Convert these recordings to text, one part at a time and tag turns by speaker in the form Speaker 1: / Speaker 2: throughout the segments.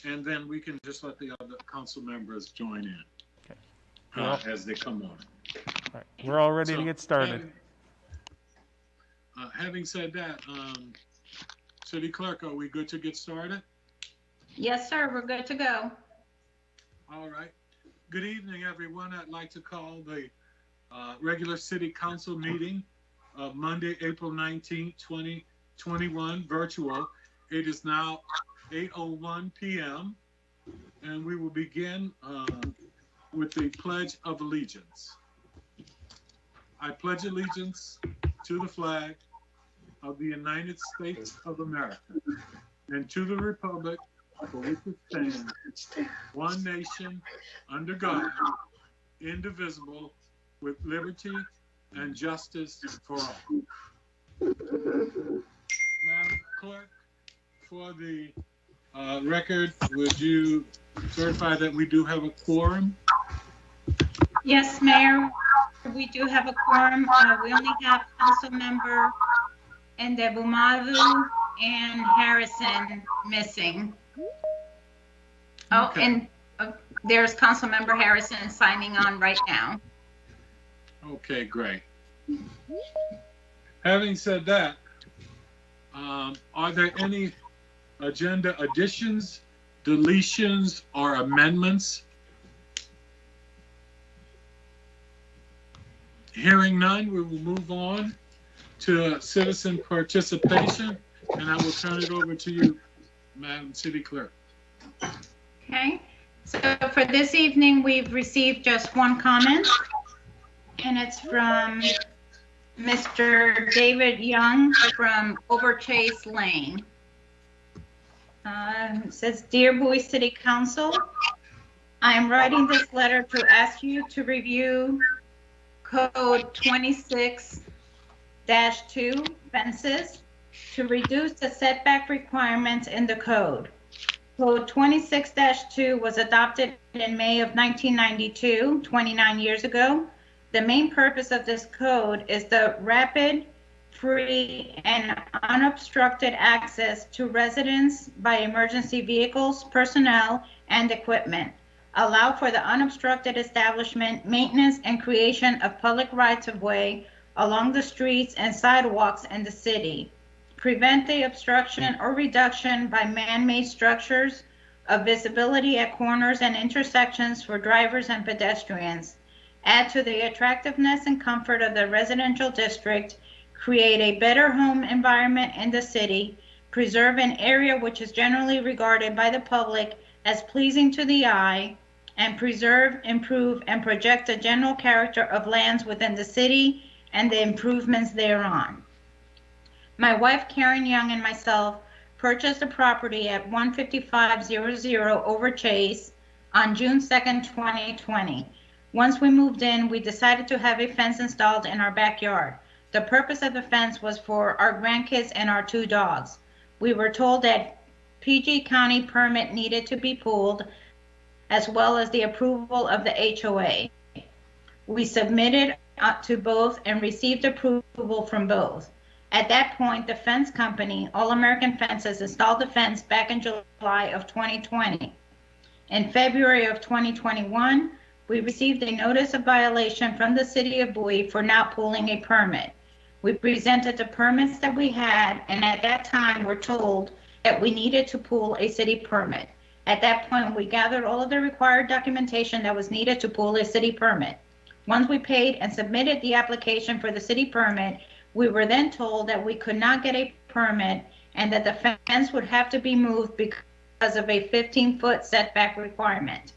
Speaker 1: and then we can just let the other council members join in as they come on.
Speaker 2: All right. We're all ready to get started.
Speaker 1: Having said that, City Clerk, are we good to get started?
Speaker 3: Yes, sir. We're good to go.
Speaker 1: All right. Good evening, everyone. I'd like to call the regular City Council meeting of Monday, April 19th, 2021, virtual. It is now 8:01 p.m. and we will begin with the Pledge of Allegiance. I pledge allegiance to the flag of the United States of America and to the republic for which it stands, one nation, under God, indivisible, with liberty and justice for all. Madam Clerk, for the record, would you certify that we do have a quorum?
Speaker 3: Yes, Mayor, we do have a quorum. We only have Councilmember Ndebumadu and Harrison missing. Oh,
Speaker 1: Okay.
Speaker 3: and there's Councilmember Harrison signing on right now.
Speaker 1: Okay, great. Having said that, are there any agenda additions, deletions, or amendments? Hearing none, we will move on to citizen participation, and I will turn it over to you, Madam City Clerk.
Speaker 3: Okay, so for this evening, we've received just one comment, and it's from Mr. David Young from Overchase Lane. It says, "Dear Bowie City Council, I am writing this letter to ask you to review Code 26-2 fences to reduce the setback requirements in the code. Code 26-2 was adopted in May of 1992, 29 years ago. The main purpose of this code is the rapid, free, and unobstructed access to residents by emergency vehicles, personnel, and equipment. Allow for the unobstructed establishment, maintenance, and creation of public rights-of-way along the streets and sidewalks in the city. Prevent the obstruction or reduction by man-made structures of visibility at corners and intersections for drivers and pedestrians. Add to the attractiveness and comfort of the residential district. Create a better home environment in the city. Preserve an area which is generally regarded by the public as pleasing to the eye, and preserve, improve, and project the general character of lands within the city and the improvements thereon. My wife, Karen Young, and myself purchased a property at 15500 Overchase on June 2nd, 2020. Once we moved in, we decided to have a fence installed in our backyard. The purpose of the fence was for our grandkids and our 2 dogs. We were told that PG County permit needed to be pulled, as well as the approval of the HOA. We submitted to both and received approval from both. At that point, the fence company, All American Fences, installed the fence back in July of 2020. In February of 2021, we received a notice of violation from the city of Bowie for not pulling a permit. We presented the permits that we had, and at that time were told that we needed to pull a city permit. At that point, we gathered all of the required documentation that was needed to pull a city permit. Once we paid and submitted the application for the city permit, we were then told that we could not get a permit and that the fence would have to be moved because of a 15-foot setback requirement.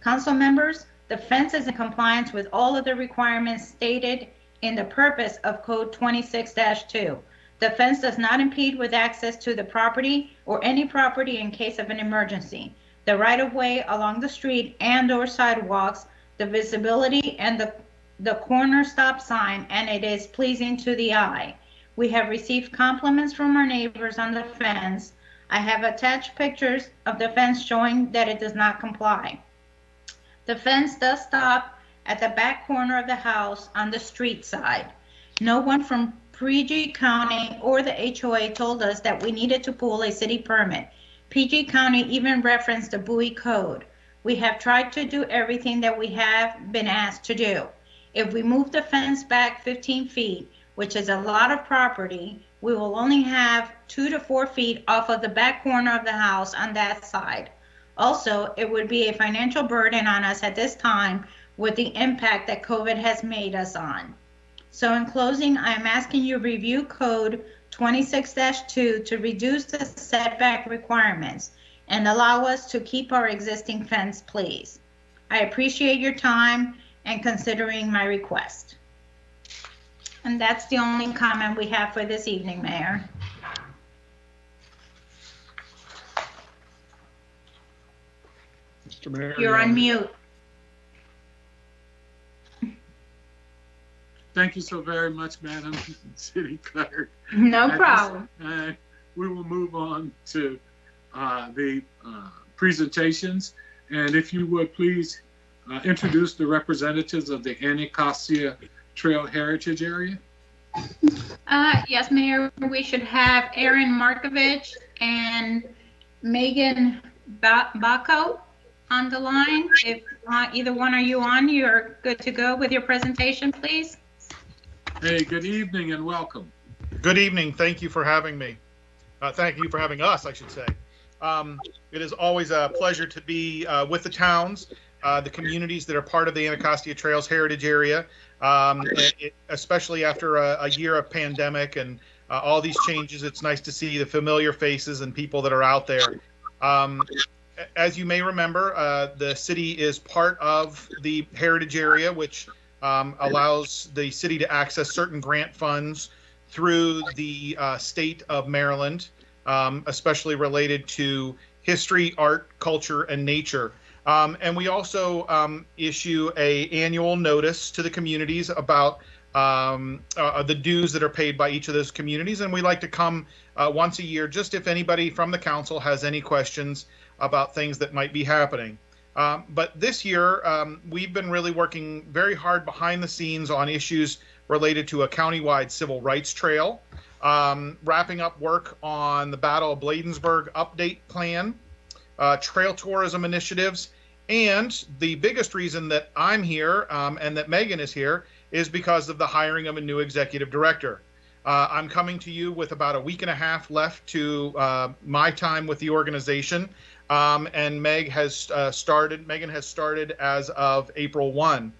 Speaker 3: Council members, the fence is in compliance with all of the requirements stated in the purpose of Code 26-2. The fence does not impede with access to the property or any property in case of an emergency. The right-of-way along the street and/or sidewalks, the visibility, and the corner stop sign, and it is pleasing to the eye. We have received compliments from our neighbors on the fence. I have attached pictures of the fence showing that it does not comply. The fence does stop at the back corner of the house on the street side. No one from PG County or the HOA told us that we needed to pull a city permit. PG County even referenced the Bowie Code. We have tried to do everything that we have been asked to do. If we move the fence back 15 feet, which is a lot of property, we will only have 2 to 4 feet off of the back corner of the house on that side. Also, it would be a financial burden on us at this time with the impact that COVID has made us on. So in closing, I am asking you to review Code 26-2 to reduce the setback requirements and allow us to keep our existing fence, please. I appreciate your time and considering my request. And that's the only comment we have for this evening, Mayor.
Speaker 4: Mr. Mayor.
Speaker 3: You're on mute.
Speaker 1: Thank you so very much, Madam City Clerk.
Speaker 3: No problem.
Speaker 1: We will move on to the presentations. And if you would please introduce the representatives of the Anacostia Trail Heritage Area.
Speaker 3: Yes, Mayor, we should have Aaron Marcavitch and Megan Bacco on the line. If either one of you on, you're good to go with your presentation, please.
Speaker 1: Hey, good evening and welcome.
Speaker 4: Good evening. Thank you for having me. Thank you for having us, I should say. It is always a pleasure to be with the towns, the communities that are part of the Anacostia Trails Heritage Area, especially after a year of pandemic and all these changes. It's nice to see the familiar faces and people that are out there. As you may remember, the city is part of the Heritage Area, which allows the city to access certain grant funds through the state of Maryland, especially related to history, art, culture, and nature. And we also issue an annual notice to the communities about the dues that are paid by each of those communities. And we like to come once a year, just if anybody from the council has any questions about things that might be happening. But this year, we've been really working very hard behind the scenes on issues related to a countywide civil rights trail, wrapping up work on the Battle of Bladensburg update plan, trail tourism initiatives, and the biggest reason that I'm here and that Megan is here is because of the hiring of a new executive director. I'm coming to you with about a week and a half left to my time with the organization. And Megan has started as of April 1.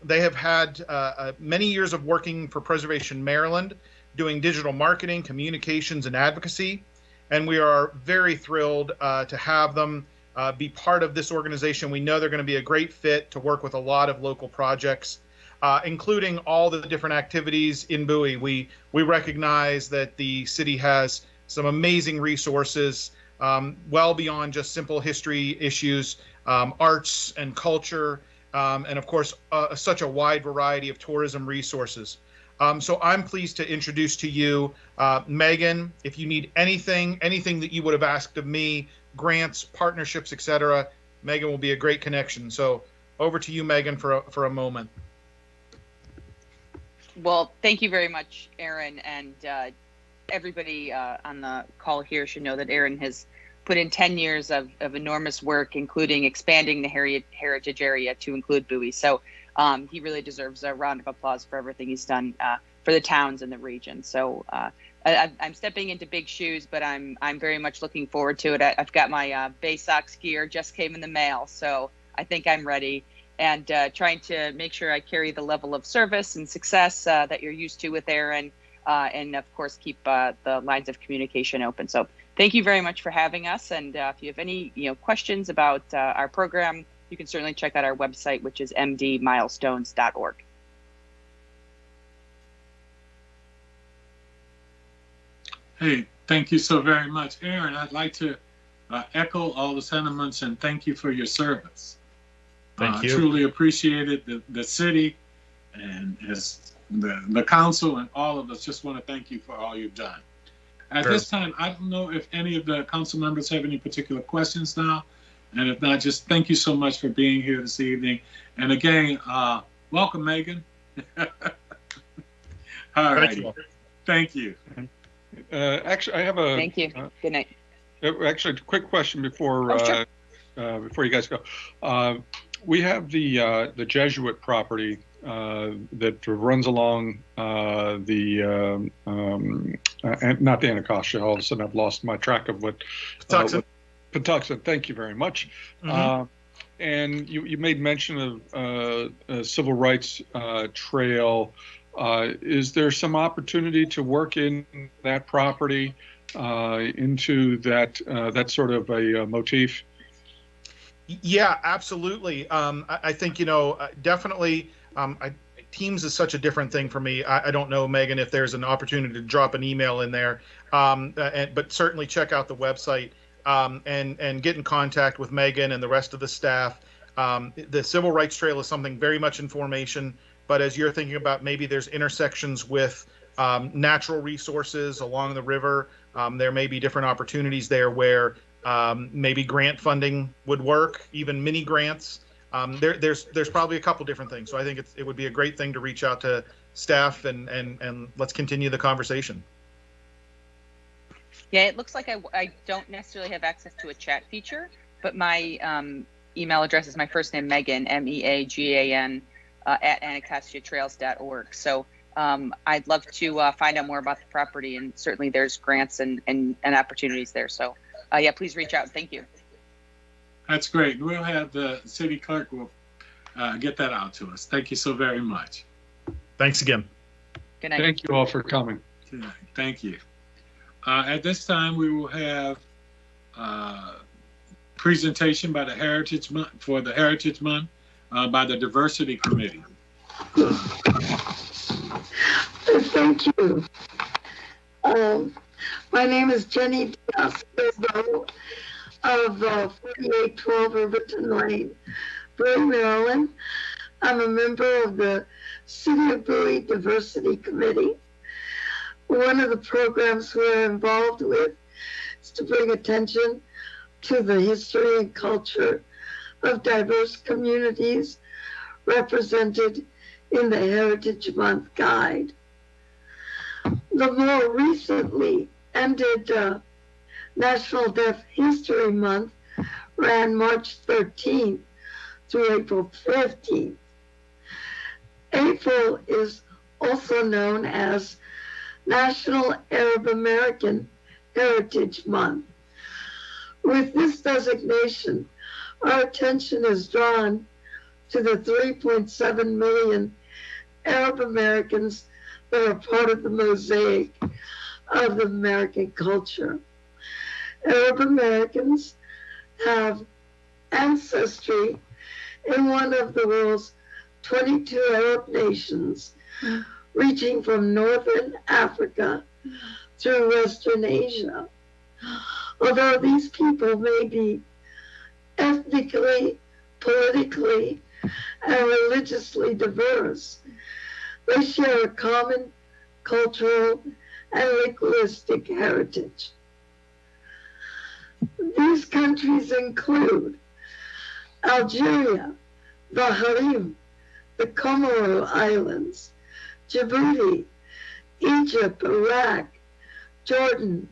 Speaker 4: They have had many years of working for Preservation Maryland, doing digital marketing, communications, and advocacy. And we are very thrilled to have them be part of this organization. We know they're going to be a great fit to work with a lot of local projects, including all the different activities in Bowie. We recognize that the city has some amazing resources, well beyond just simple history issues, arts and culture, and of course, such a wide variety of tourism resources. So I'm pleased to introduce to you Megan. If you need anything that you would have asked of me, grants, partnerships, etc., Megan will be a great connection. So over to you, Megan, for a moment.
Speaker 5: Well, thank you very much, Aaron, and everybody on the call here should know that Aaron has put in 10 years of enormous work, including expanding the heritage area to include Bowie. So he really deserves a round of applause for everything he's done for the towns in the region. So I'm stepping into big shoes, but I'm very much looking forward to it. I've got my Bay Sox gear, just came in the mail, so I think I'm ready. And trying to make sure I carry the level of service and success that you're used to with Aaron, and of course keep the lines of communication open. So thank you very much for having us. And if you have any questions about our program, you can certainly check out our website, which is mdmilestones.org.
Speaker 1: Hey, thank you so very much, Aaron. I'd like to echo all the sentiments and thank you for your service.
Speaker 4: Thank you.
Speaker 1: Truly appreciated the city and as the council and all of us just want to thank you for all you've done. At this time, I don't know if any of the council members have any particular questions now. And if not, just thank you so much for being here this evening. And again, welcome, Megan. All right. Thank you.
Speaker 6: Actually, I have a.
Speaker 5: Thank you. Good night.
Speaker 6: Actually, a quick question before
Speaker 5: Oh, sure.
Speaker 6: before you guys go. We have the Jesuit property that runs along not the Anacostia. All of a sudden, I've lost my track of what Patuxent. Thank you very much.
Speaker 4: Mm-hmm.
Speaker 6: And you made mention of a civil rights trail. Is there some opportunity to work in that property into that sort of a motif?
Speaker 4: Yeah, absolutely. I think, definitely, Teams is such a different thing for me. I don't know, Megan, if there's an opportunity to drop an email in there, but certainly check out the website and get in contact with Megan and the rest of the staff. The Civil Rights Trail is something very much in formation, but as you're thinking about, maybe there's intersections with natural resources along the river. There may be different opportunities there where maybe grant funding would work, even mini grants. There's probably a couple different things. So I think it would be a great thing to reach out to staff and let's continue the conversation.
Speaker 5: Yeah, it looks like I don't necessarily have access to a chat feature, but my email address is my first name, Megan, MEAGAN, at anacostiatrails.org. So I'd love to find out more about the property, and certainly there's grants and opportunities there. So yeah, please reach out. Thank you.
Speaker 1: That's great. We'll have the city clerk will get that out to us. Thank you so very much.
Speaker 4: Thanks again.
Speaker 5: Good night.
Speaker 6: Thank you all for coming.
Speaker 1: Thank you. At this time, we will have presentation by the Heritage Month for the Heritage Month by the Diversity Committee.
Speaker 7: Thank you. My name is Jennie of 4812 Riverton Lane, Bowie, Maryland. I'm a member of the City of Bowie Diversity Committee. One of the programs we're involved with is to bring attention to the history and culture of diverse communities represented in the Heritage Month Guide. The more recently ended National Deaf History Month ran March 13th through April 15th. April is also known as National Arab American Heritage Month. With this designation, our attention is drawn to the 3.7 million Arab Americans that are part of the mosaic of the American culture. Arab Americans have ancestry in one of the world's 22 Arab nations, reaching from northern Africa through Western Asia. Although these people may be ethnically, politically, and religiously diverse, they share a common cultural and linguistic heritage. These countries include Algeria, Bahrain, the Comoro Islands, Djibouti, Egypt, Iraq, Jordan,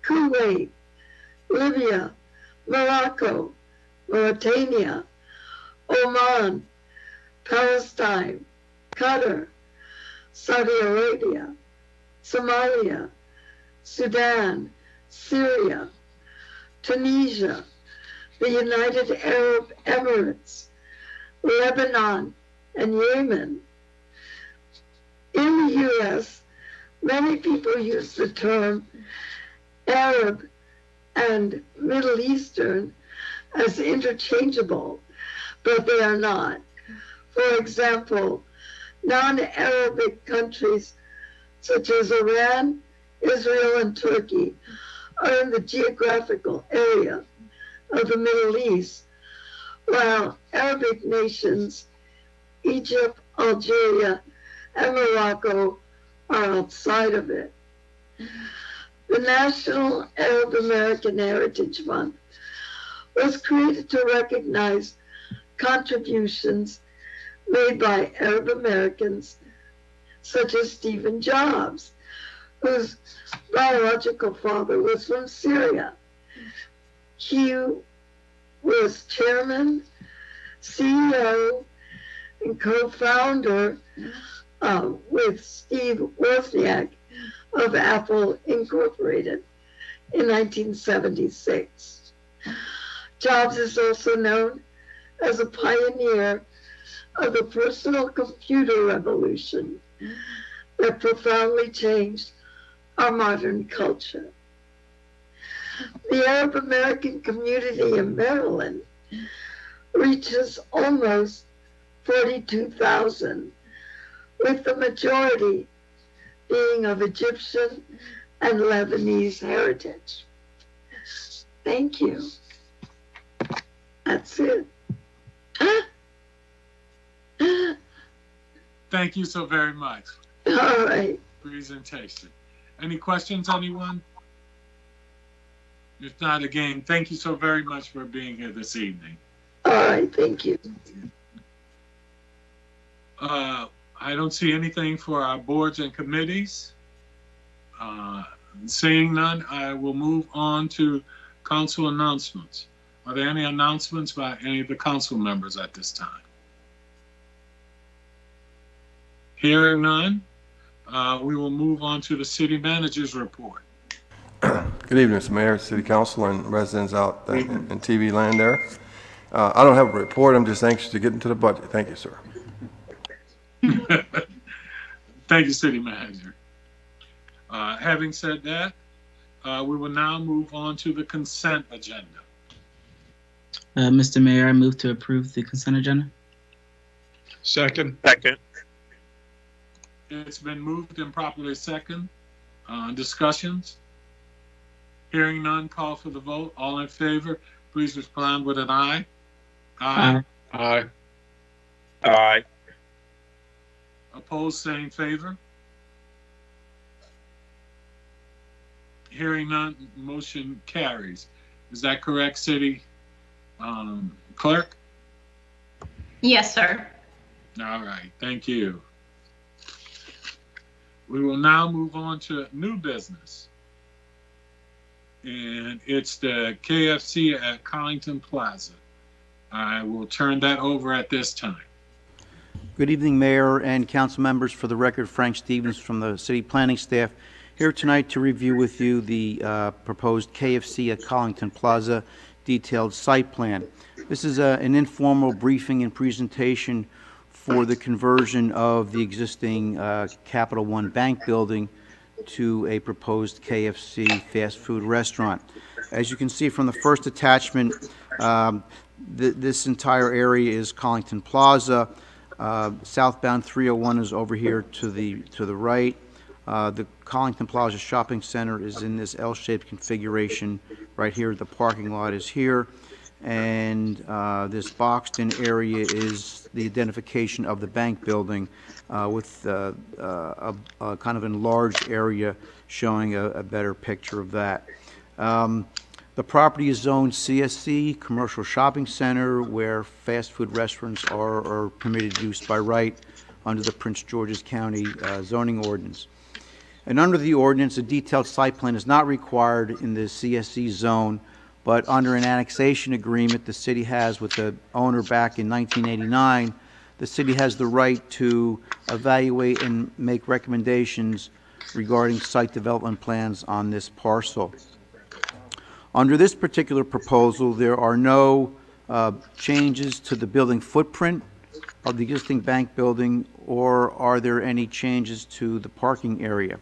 Speaker 7: Kuwait, Libya, Morocco, Mauritania, Oman, Palestine, Qatar, Saudi Arabia, Somalia, Sudan, Syria, Tunisia, the United Arab Emirates, Lebanon, and Yemen. In the U.S., many people use the term Arab and Middle Eastern as interchangeable, but they are not. For example, non-Arabic countries such as Iran, Israel, and Turkey are in the geographical area of the Middle East, while Arabic nations, Egypt, Algeria, and Morocco are outside of it. The National Arab American Heritage Month was created to recognize contributions made by Arab Americans such as Stephen Jobs, whose biological father was from Syria, He was chairman, CEO, and co-founder with Steve Wozniak of Apple Incorporated in 1976. Jobs is also known as a pioneer of the personal computer revolution that profoundly changed our modern culture. The Arab American community in Maryland reaches almost 42,000, with the majority being of Egyptian and Lebanese heritage. Thank you. That's it.
Speaker 1: Thank you so very much.
Speaker 7: All right.
Speaker 1: Presentation. Any questions, anyone? If not, again, thank you so very much for being here this evening.
Speaker 7: All right. Thank you.
Speaker 1: I don't see anything for our boards and committees. Seeing none, I will move on to council announcements. Are there any announcements by any of the council members at this time? Hearing none, we will move on to the city manager's report.
Speaker 8: Good evening, Mr. Mayor, City Council, and residents out in TV land there. I don't have a report. I'm just anxious to get into the budget. Thank you, sir.
Speaker 1: Thank you, City Manager. Having said that, we will now move on to the consent agenda.
Speaker 9: Mr. Mayor, I move to approve the consent agenda.
Speaker 6: Second.
Speaker 1: It's been moved and properly second. Discussions? Hearing none, call for the vote. All in favor, please respond with an aye.
Speaker 9: Aye.
Speaker 6: Aye.
Speaker 10: Aye.
Speaker 1: Opposed, same favor. Hearing none, motion carries. Is that correct, City Clerk?
Speaker 3: Yes, sir.
Speaker 1: All right, thank you. We will now move on to new business. And it's the KFC at Collington Plaza. I will turn that over at this time.
Speaker 11: Good evening, Mayor and council members. For the record, Frank Stevens from the city planning staff, here tonight to review with you the proposed KFC at Collington Plaza detailed site plan. This is an informal briefing and presentation for the conversion of the existing Capital One Bank building to a proposed KFC fast food restaurant. As you can see from the first attachment, this entire area is Collington Plaza. Southbound 301 is over here to the right. The Collington Plaza Shopping Center is in this L-shaped configuration right here. The parking lot is here, and this boxed in area is the identification of the bank building with a kind of enlarged area showing a better picture of that. The property is zoned CSC, Commercial Shopping Center, where fast food restaurants are permitted use by right under the Prince George's County zoning ordinance. And under the ordinance, a detailed site plan is not required in the CSC zone, but under an annexation agreement the city has with the owner back in 1989, the city has the right to evaluate and make recommendations regarding site development plans on this parcel. Under this particular proposal, there are no changes to the building footprint of the existing bank building, or are there any changes to the parking area?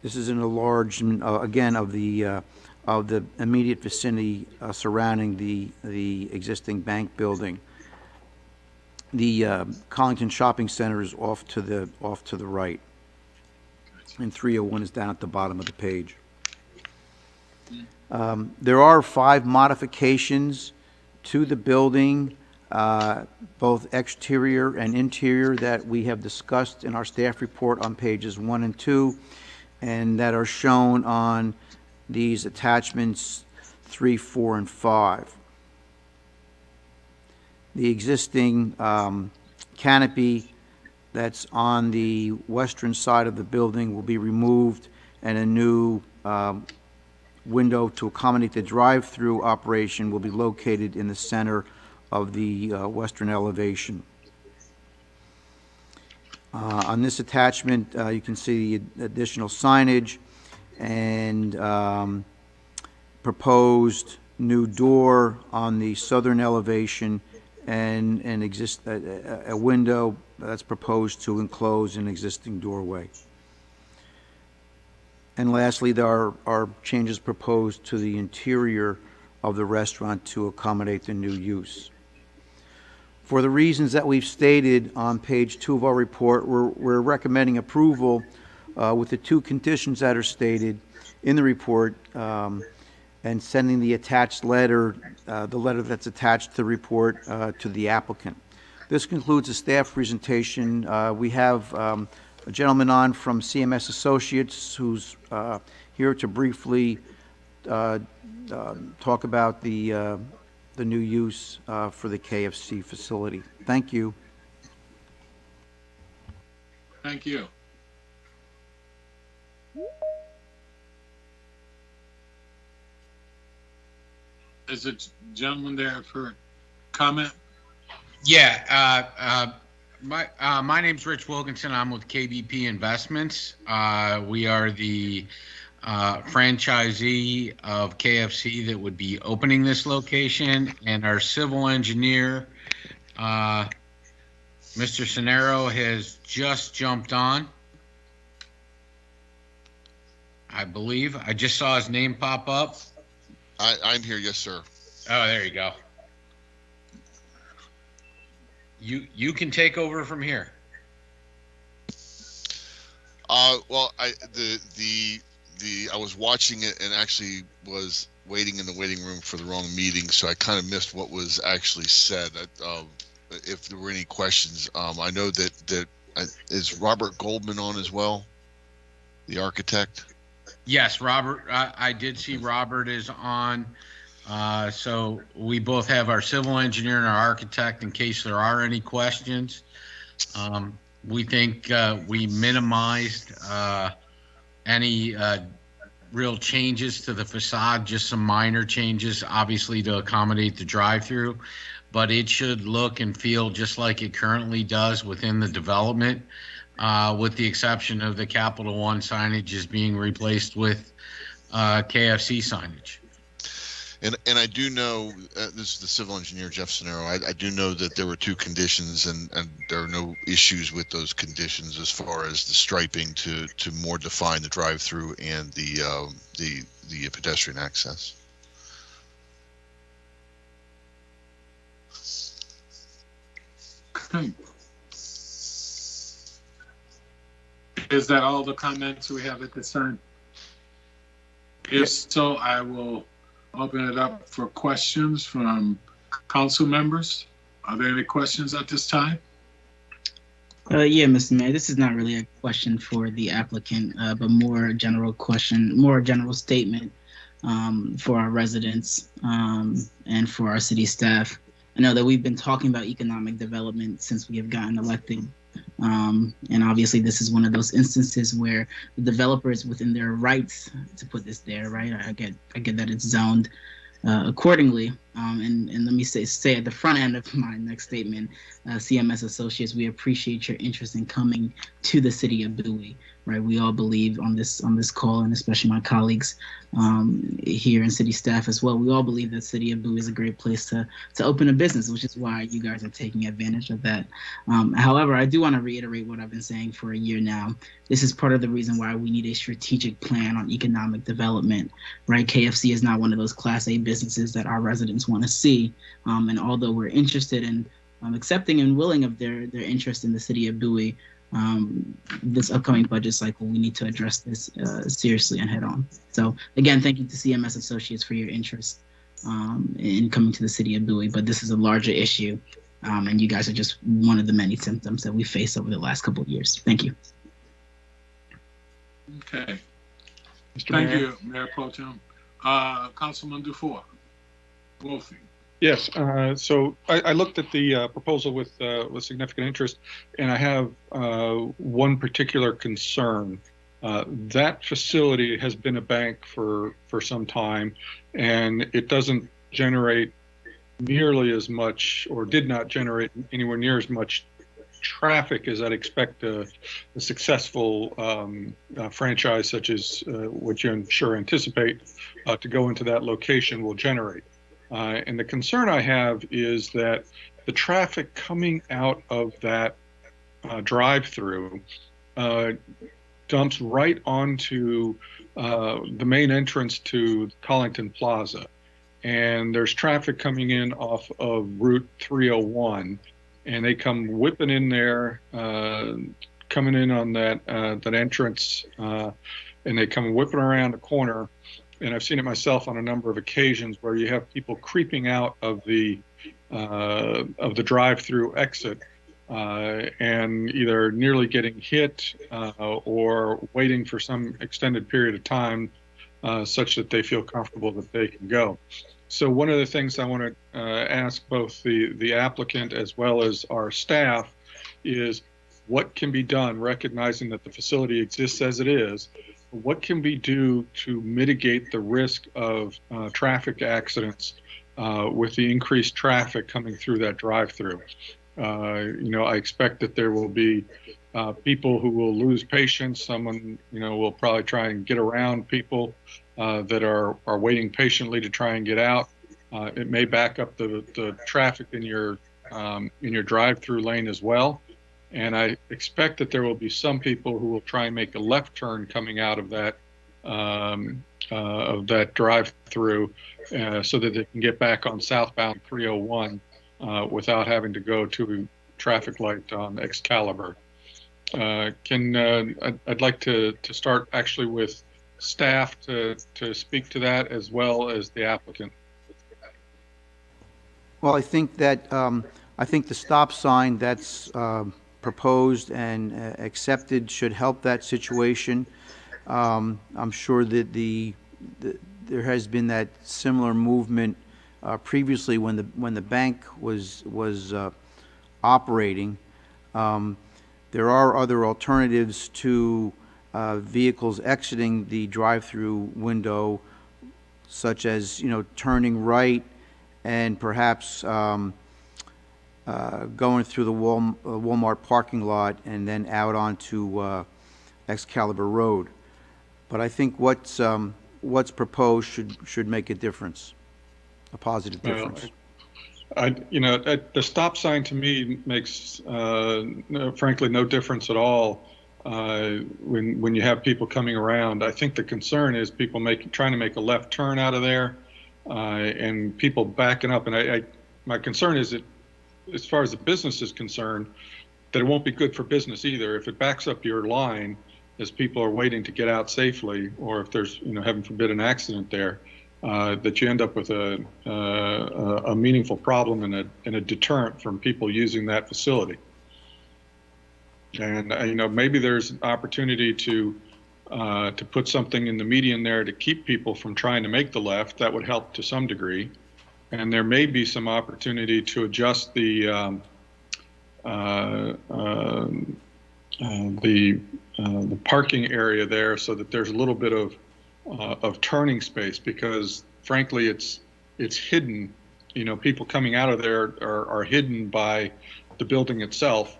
Speaker 11: This is an enlargement, again, of the immediate vicinity surrounding the existing bank building. The Collington Shopping Center is off to the right, and 301 is down at the bottom of the page. There are 5 modifications to the building, both exterior and interior, that we have discussed in our staff report on pages 1 and 2, and that are shown on these attachments 3, 4, and 5. The existing canopy that's on the western side of the building will be removed, and a new window to accommodate the drive-through operation will be located in the center of the western elevation. On this attachment, you can see the additional signage and proposed new door on the southern elevation and a window that's proposed to enclose an existing doorway. And lastly, there are changes proposed to the interior of the restaurant to accommodate the new use. For the reasons that we've stated on page 2 of our report, we're recommending approval with the 2 conditions that are stated in the report, and sending the attached letter, the letter that's attached to the report, to the applicant. This concludes the staff presentation. We have a gentleman on from CMS Associates who's here to briefly talk about the new use for the KFC facility. Thank you.
Speaker 1: Thank you. Is a gentleman there for comment?
Speaker 12: Yeah, my name's Rich Wilkinson. I'm with KBP Investments. We are the franchisee of KFC that would be opening this location, and our civil engineer, Mr. Cenero, has just jumped on. I believe I just saw his name pop up.
Speaker 13: I'm here, yes, sir.
Speaker 12: Oh, there you go. You can take over from here.
Speaker 13: Well, I was watching it and actually was waiting in the waiting room for the wrong meeting, so I kind of missed what was actually said. If there were any questions, I know that is Robert Goldman on as well, the architect.
Speaker 12: Yes, Robert. I did see Robert is on. So we both have our civil engineer and our architect in case there are any questions. We think we minimized any real changes to the facade, just some minor changes, obviously to accommodate the drive-through, but it should look and feel just like it currently does within the development, with the exception of the Capital One signage is being replaced with KFC signage.
Speaker 13: And I do know, this is the civil engineer, Jeff Cenero, I do know that there were 2 conditions, and there are no issues with those conditions as far as the striping to more define the drive-through and the pedestrian access.
Speaker 1: Okay. Is that all the comments we have at this time? If so, I will open it up for questions from council members. Are there any questions at this time?
Speaker 9: Yeah, Mr. Mayor, this is not really a question for the applicant, but more a general question, more a general statement for our residents and for our city staff. I know that we've been talking about economic development since we have gotten elected. And obviously this is one of those instances where the developer is within their rights to put this there, right? I get that it's zoned accordingly. And let me say at the front end of my next statement, CMS Associates, we appreciate your interest in coming to the city of Bowie, right? We all believe on this call, and especially my colleagues here in city staff as well, we all believe that city of Bowie is a great place to open a business, which is why you guys are taking advantage of that. However, I do want to reiterate what I've been saying for a year now. This is part of the reason why we need a strategic plan on economic development, right? KFC is not one of those Class A businesses that our residents want to see. And although we're interested in accepting and willing of their interest in the city of Bowie, this upcoming budget cycle, we need to address this seriously and head on. So again, thank you to CMS Associates for your interest in coming to the city of Bowie, but this is a larger issue, and you guys are just one of the many symptoms that we faced over the last couple of years. Thank you.
Speaker 1: Okay.
Speaker 6: Mr.
Speaker 1: Thank
Speaker 6: Mayor?
Speaker 1: you, Mayor Pro Tem. Councilman Dufour. Woolfley.
Speaker 6: Yes, so I looked at the proposal with significant interest, and I have one particular concern. That facility has been a bank for some time, and it doesn't generate nearly as much, or did not generate anywhere near as much traffic as I'd expect a successful franchise such as what you I'm sure anticipate to go into that location will generate. And the concern I have is that the traffic coming out of that drive-through dumps right onto the main entrance to Collington Plaza. And there's traffic coming in off of Route 301, and they come whipping in there, coming in on that entrance, and they come whipping around the corner. And I've seen it myself on a number of occasions where you have people creeping out of the drive-through exit, and either nearly getting hit or waiting for some extended period of time such that they feel comfortable that they can go. So one of the things I want to ask both the applicant as well as our staff is what can be done, recognizing that the facility exists as it is, what can we do to mitigate the risk of traffic accidents with the increased traffic coming through that drive-through? I expect that there will be people who will lose patience. Someone, will probably try and get around people that are waiting patiently to try and get out. It may back up the traffic in your drive-through lane as well. And I expect that there will be some people who will try and make a left turn coming out of that drive-through so that they can get back on southbound 301 without having to go to traffic light on Excalibur. I'd like to start actually with staff to speak to that as well as the applicant.
Speaker 11: Well, I think that the stop sign that's proposed and accepted should help that situation. I'm sure that there has been that similar movement previously when the bank was operating. There are other alternatives to vehicles exiting the drive-through window, such as turning right and perhaps going through the Walmart parking lot and then out onto Excalibur Road. But I think what's proposed should make a difference, a positive difference.
Speaker 6: The stop sign to me makes, frankly, no difference at all when you have people coming around. I think the concern is people trying to make a left turn out of there, and people backing up. And my concern is that, as far as the business is concerned, that it won't be good for business either. If it backs up your line as people are waiting to get out safely, or if there's, heaven forbid, an accident there, that you end up with a meaningful problem and a deterrent from people using that facility. And maybe there's an opportunity to put something in the median there to keep people from trying to make the left. That would help to some degree. And there may be some opportunity to adjust the parking area there so that there's a little bit of turning space, because frankly it's hidden. People coming out of there are hidden by the building itself,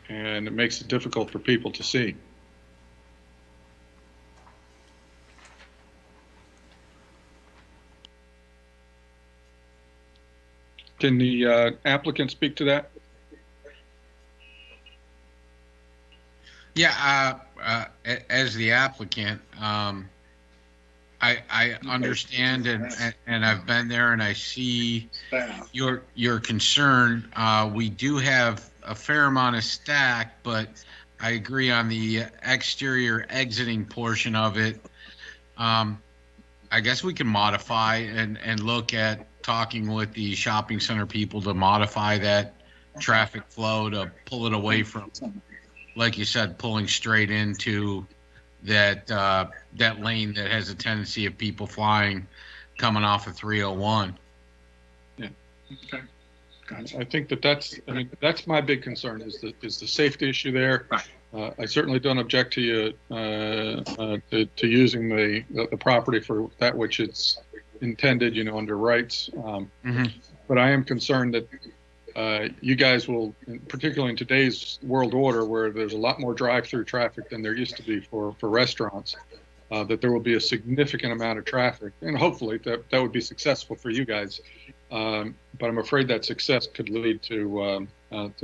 Speaker 6: and it makes it difficult for people to see. Can the applicant speak to that?
Speaker 12: Yeah, as the applicant, I understand and I've been there and I see your concern. We do have a fair amount of stack, but I agree on the exterior exiting portion of it. I guess we can modify and look at talking with the shopping center people to modify that traffic flow to pull it away from, like you said, pulling straight into that lane that has a tendency of people flying coming off of 301.
Speaker 6: Yeah. Okay. I think that's my big concern is the safety issue there.
Speaker 1: Right.
Speaker 6: I certainly don't object to you to using the property for that which it's intended, under rights. But I am concerned that you guys will, particularly in today's world order, where there's a lot more drive-through traffic than there used to be for restaurants, that there will be a significant amount of traffic, and hopefully that would be successful for you guys. But I'm afraid that success could lead to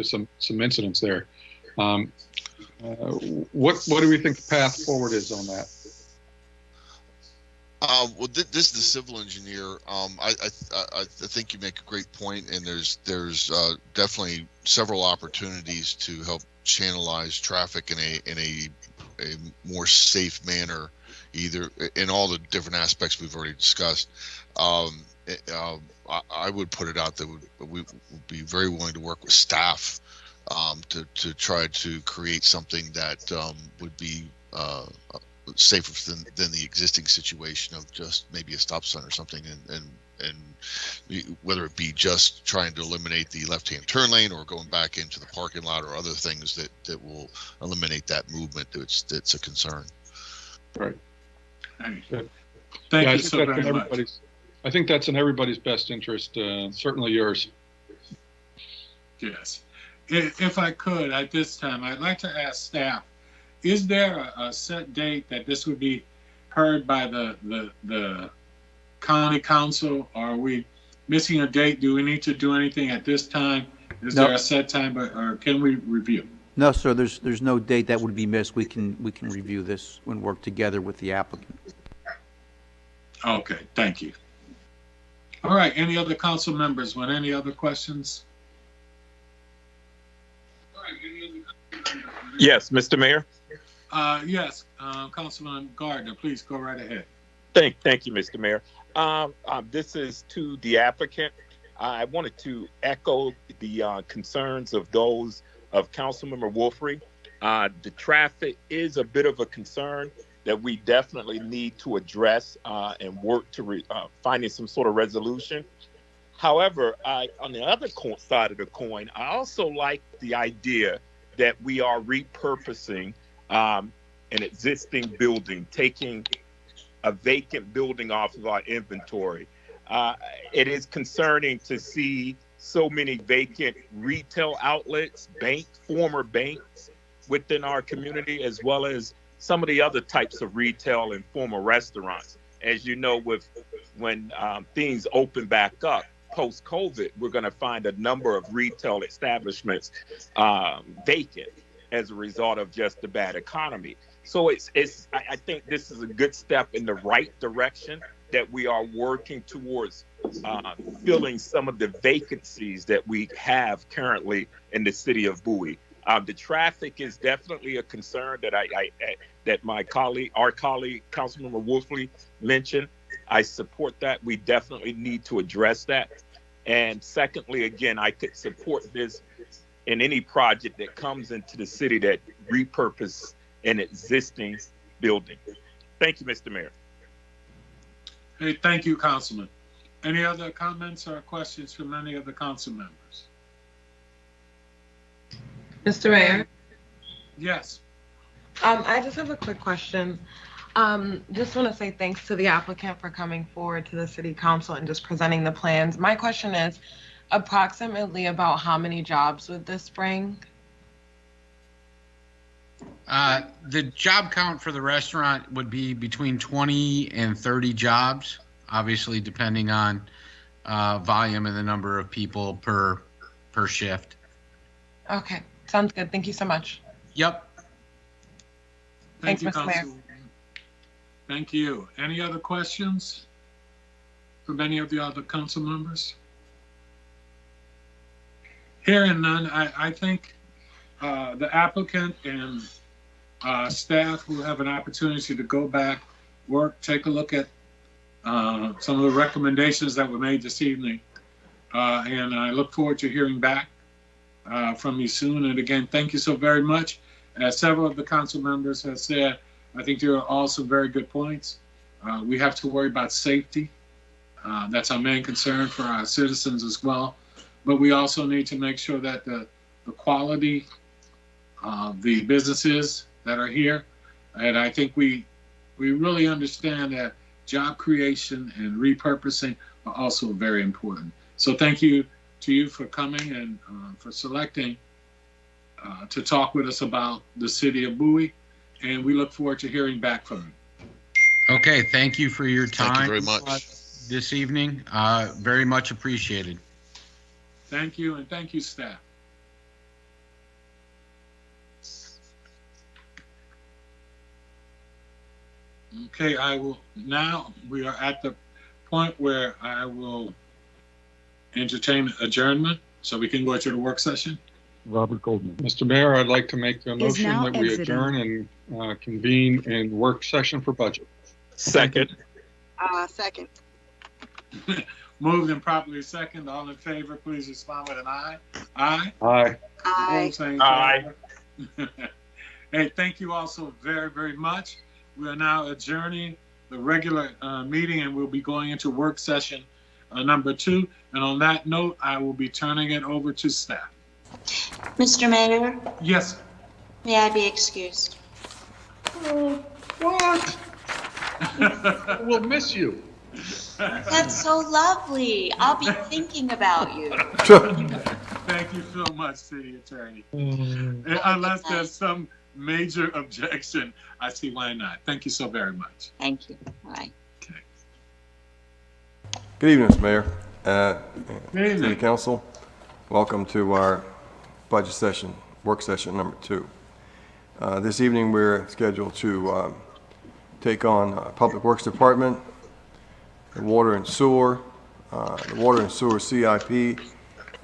Speaker 6: some incidents there. What do we think the path forward is on that?
Speaker 13: Well, this is the civil engineer. I think you make a great point, and there's definitely several opportunities to help channelize traffic in a more safe manner, either in all the different aspects we've already discussed. I would put it out that we would be very willing to work with staff to try to create something that would be safer than the existing situation of just maybe a stop sign or something, and whether it be just trying to eliminate the left-hand turn lane or going back into the parking lot or other things that will eliminate that movement that's a concern.
Speaker 6: Right.
Speaker 1: Thank you so very much.
Speaker 6: I think that's in everybody's best interest, certainly yours.
Speaker 1: Yes. If I could, at this time, I'd like to ask staff, is there a set date that this would be heard by the county council? Are we missing a date? Do we need to do anything at this time? Is there a set time, or can we review?
Speaker 11: No, sir, there's no date that would be missed. We can review this and work together with the applicant.
Speaker 1: Okay, thank you. All right, any other council members want any other questions?
Speaker 10: Yes, Mr. Mayor.
Speaker 1: Yes, Councilman Gardner, please go right ahead.
Speaker 10: Thank you, Mr. Mayor. This is to the applicant. I wanted to echo the concerns of those of Councilmember Woolfley. The traffic is a bit of a concern that we definitely need to address and work to finding some sort of resolution. However, on the other side of the coin, I also like the idea that we are repurposing an existing building, taking a vacant building off of our inventory. It is concerning to see so many vacant retail outlets, former banks within our community, as well as some of the other types of retail and former restaurants. As you know, when things open back up post-COVID, we're going to find a number of retail establishments vacant as a result of just the bad economy. So I think this is a good step in the right direction, that we are working towards filling some of the vacancies that we have currently in the city of Bowie. The traffic is definitely a concern that that our colleague, Councilmember Woolfley, mentioned. I support that. We definitely need to address that. And secondly, again, I could support this in any project that comes into the city that repurpose an existing building. Thank you, Mr. Mayor.
Speaker 1: Hey, thank you, Councilman. Any other comments or questions from any of the council members?
Speaker 14: Mr. Mayor?
Speaker 1: Yes.
Speaker 14: I just have a quick question. Just want to say thanks to the applicant for coming forward to the city council and just presenting the plans. My question is approximately about how many jobs would this bring?
Speaker 12: The job count for the restaurant would be between 20 and 30 jobs, obviously depending on volume and the number of people per shift.
Speaker 14: Okay, sounds good. Thank you so much.
Speaker 12: Yep.
Speaker 14: Thanks, Mr. Mayor.
Speaker 1: Thank you. Any other questions from any of the other council members? Hearing none, I think the applicant and staff will have an opportunity to go back, take a look at some of the recommendations that were made this evening. And I look forward to hearing back from you soon. And again, thank you so very much. As several of the council members have said, I think there are also very good points. We have to worry about safety. That's our main concern for our citizens as well. But we also need to make sure that the quality the businesses that are here. And I think we really understand that job creation and repurposing are also very important. So thank you to you for coming and for selecting to talk with us about the city of Bowie. And we look forward to hearing back from you.
Speaker 12: Okay, thank you for your time.
Speaker 13: Thank you very much.
Speaker 12: This evening. Very much appreciated.
Speaker 1: Thank you, and thank you, staff. Okay, we are at the point where I will entertain adjournment so we can go to the work session.
Speaker 6: Robert Goldman. Mr. Mayor, I'd like to make a motion that we adjourn and convene in work session for budget.
Speaker 10: Second.
Speaker 15: Second.
Speaker 1: Moved and properly second. All in favor, please respond with an aye. Aye.
Speaker 6: Aye.
Speaker 15: Aye.
Speaker 10: Aye.
Speaker 1: Hey, thank you all so very, very much. We are now adjourning the regular meeting, and we'll be going into work session number 2. And on that note, I will be turning it over to staff.
Speaker 16: Mr. Mayor,
Speaker 1: Yes.
Speaker 16: may I be excused?
Speaker 6: What? We'll miss you.
Speaker 16: That's so lovely. I'll be thinking about you.
Speaker 1: Thank you so much, City Attorney. Unless there's some major objection, I see why not. Thank you so very much.
Speaker 16: Thank you. Bye.
Speaker 1: Okay.
Speaker 8: Good evening, Mr. Mayor.
Speaker 1: Good evening.
Speaker 8: City Council. Welcome to our budget session, work session number 2. This evening we're scheduled to take on Public Works Department, the Water and Sewer, CIP,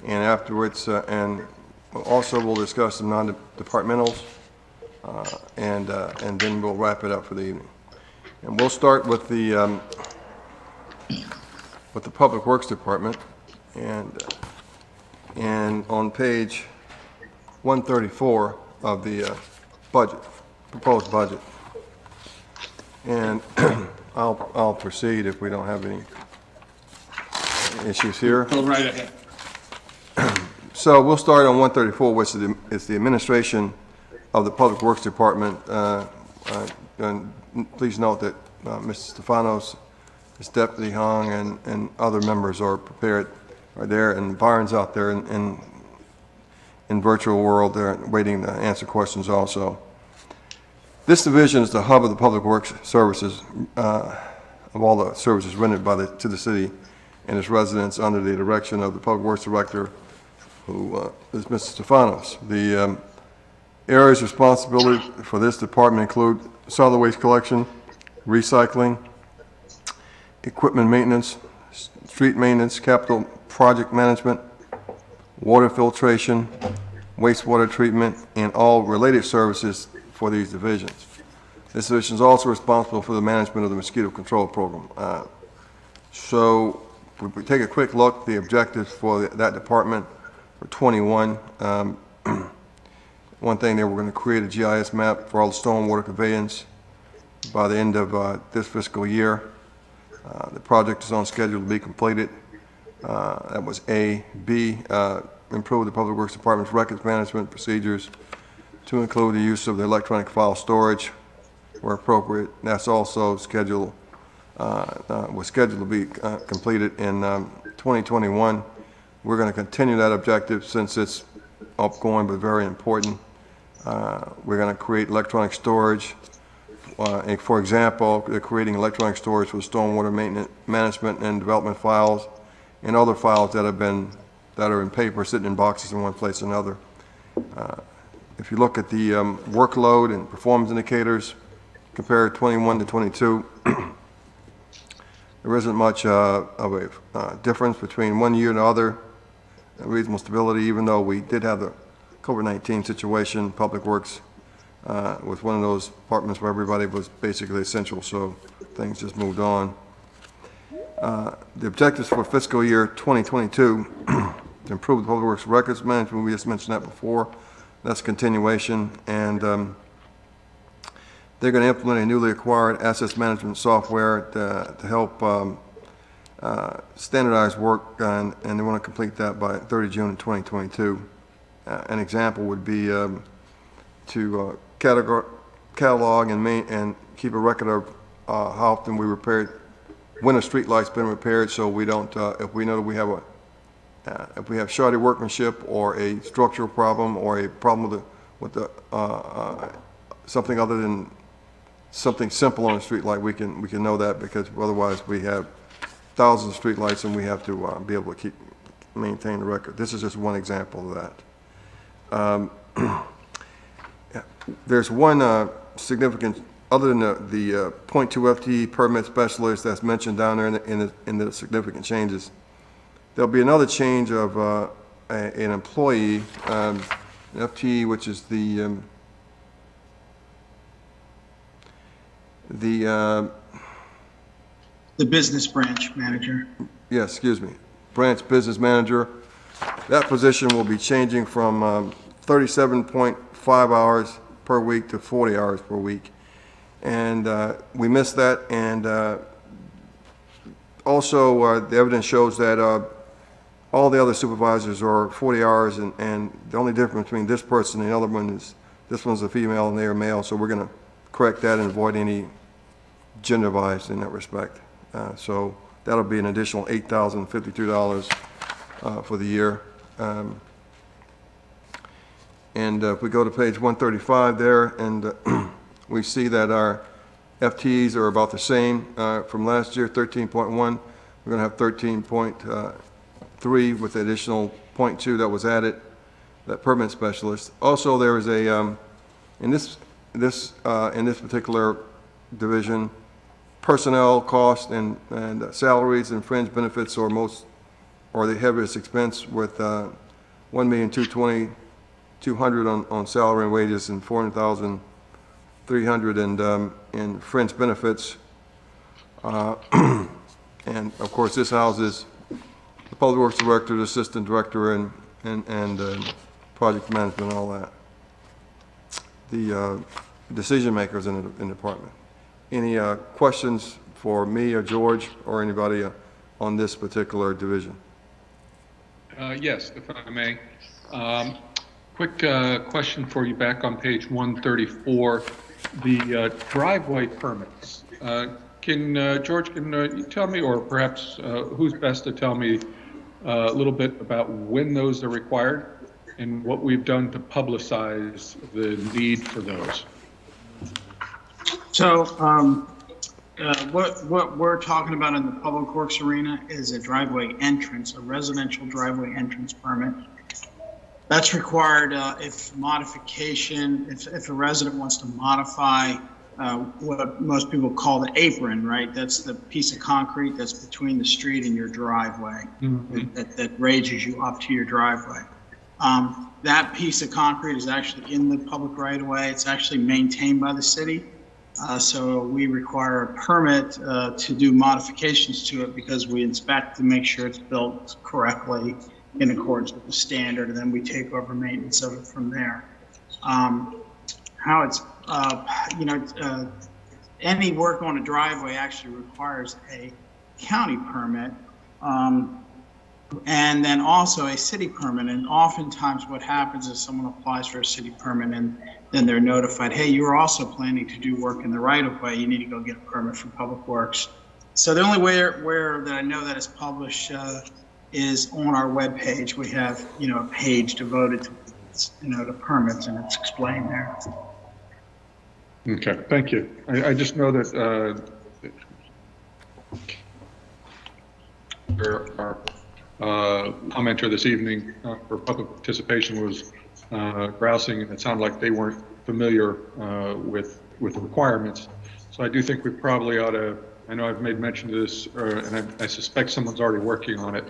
Speaker 8: and afterwards, and also we'll discuss some non-departmentals, and then we'll wrap it up for the evening. And we'll start with the Public Works Department, and on page 134 of the proposed budget. And I'll proceed if we don't have any issues here.
Speaker 1: Go right ahead.
Speaker 8: So we'll start on 134, which is the administration of the Public Works Department. And please note that Mr. Stephanos, Ms. Deputy Hong, and other members are there, and Byron's out there in virtual world. They're waiting to answer questions also. This division is the hub of the public works services, of all the services rendered to the city and its residents under the direction of the Public Works Director, who is Mr. Stephanos. The areas of responsibility for this department include solid waste collection, recycling, equipment maintenance, street maintenance, capital project management, water filtration, wastewater treatment, and all related services for these divisions. This division is also responsible for the management of the mosquito control program. So if we take a quick look, the objectives for that department for 21. One thing there, we're going to create a GIS map for all the stormwater conveyance by the end of this fiscal year. The project is on schedule to be completed. That was A. B, improve the Public Works Department's records management procedures to include the use of the electronic file storage where appropriate. That's also scheduled, was scheduled to be completed in 2021. We're going to continue that objective since it's upgoing but very important. We're going to create electronic storage. For example, they're creating electronic storage for stormwater maintenance, management and development files and other files that are in paper, sitting in boxes in one place or another. If you look at the workload and performance indicators, compare 21 to 22, there isn't much of a difference between one year and the other. Reasonable stability, even though we did have the COVID-19 situation. Public Works was one of those departments where everybody was basically essential, so things just moved on. The objectives for fiscal year 2022 to improve the Public Works records management, we just mentioned that before. That's a continuation, and they're going to implement a newly acquired assets management software to help standardize work, and they want to complete that by 30 June of 2022. An example would be catalog and keep a record of how often we repaired, when a street light's been repaired, so we don't, if we know that we have if we have shoddy workmanship or a structural problem or a problem with the something other than something simple on a street light, we can know that, because otherwise we have thousands of street lights and we have to be able to maintain the record. This is just one example of that. There's one significant, other than the 0.2 FTE permit specialist that's mentioned down there in the significant changes. There'll be another change of an employee, an FTE, which is the
Speaker 17: business branch manager.
Speaker 8: Yes, excuse me, branch business manager. That position will be changing from 37.5 hours per week to 40 hours per week. And we missed that. And also the evidence shows that all the other supervisors are 40 hours, and the only difference between this person and the other one is this one's a female and they are male. So we're going to correct that and avoid any gender bias in that respect. So that'll be an additional $8,052 for the year. And if we go to page 135 there, and we see that our FTEs are about the same from last year, 13.1. We're going to have 13.3 with the additional 0.2 that was added, that permit specialist. Also, there is a in this particular division, personnel costs and salaries and fringe benefits are the heaviest expense, with $1,220,200 on salary and wages and $400,300 in fringe benefits. And of course, this houses the public works director, the assistant director, and project management and all that. The decision makers in the department. Any questions for me or George or anybody on this particular division?
Speaker 6: Yes, if I may. Quick question for you back on page 134, the driveway permits. George, can you tell me, or perhaps who's best to tell me a little bit about when those are required and what we've done to publicize the need for those?
Speaker 17: So what we're talking about in the public works arena is a driveway entrance, a residential driveway entrance permit. That's required if a resident wants to modify what most people call the apron, right? That's the piece of concrete that's between the street and your driveway, that raises you up to your driveway. That piece of concrete is actually in the public right of way. It's actually maintained by the city. So we require a permit to do modifications to it, because we inspect to make sure it's built correctly in accordance with the standard, and then we take over maintenance of it from there. How it's, any work on a driveway actually requires a county permit, and then also a city permit. And oftentimes what happens is someone applies for a city permit and then they're notified, hey, you're also planning to do work in the right of way. You need to go get a permit from Public Works. So the only way where that I know that is published is on our webpage. We have, a page devoted to, to permits, and it's explained there.
Speaker 6: Okay, thank you. I just know that our commenter this evening for public participation was grousing, and it sounded like they weren't familiar with the requirements. So I do think we probably ought to, I know I've made mention of this, and I suspect someone's already working on it,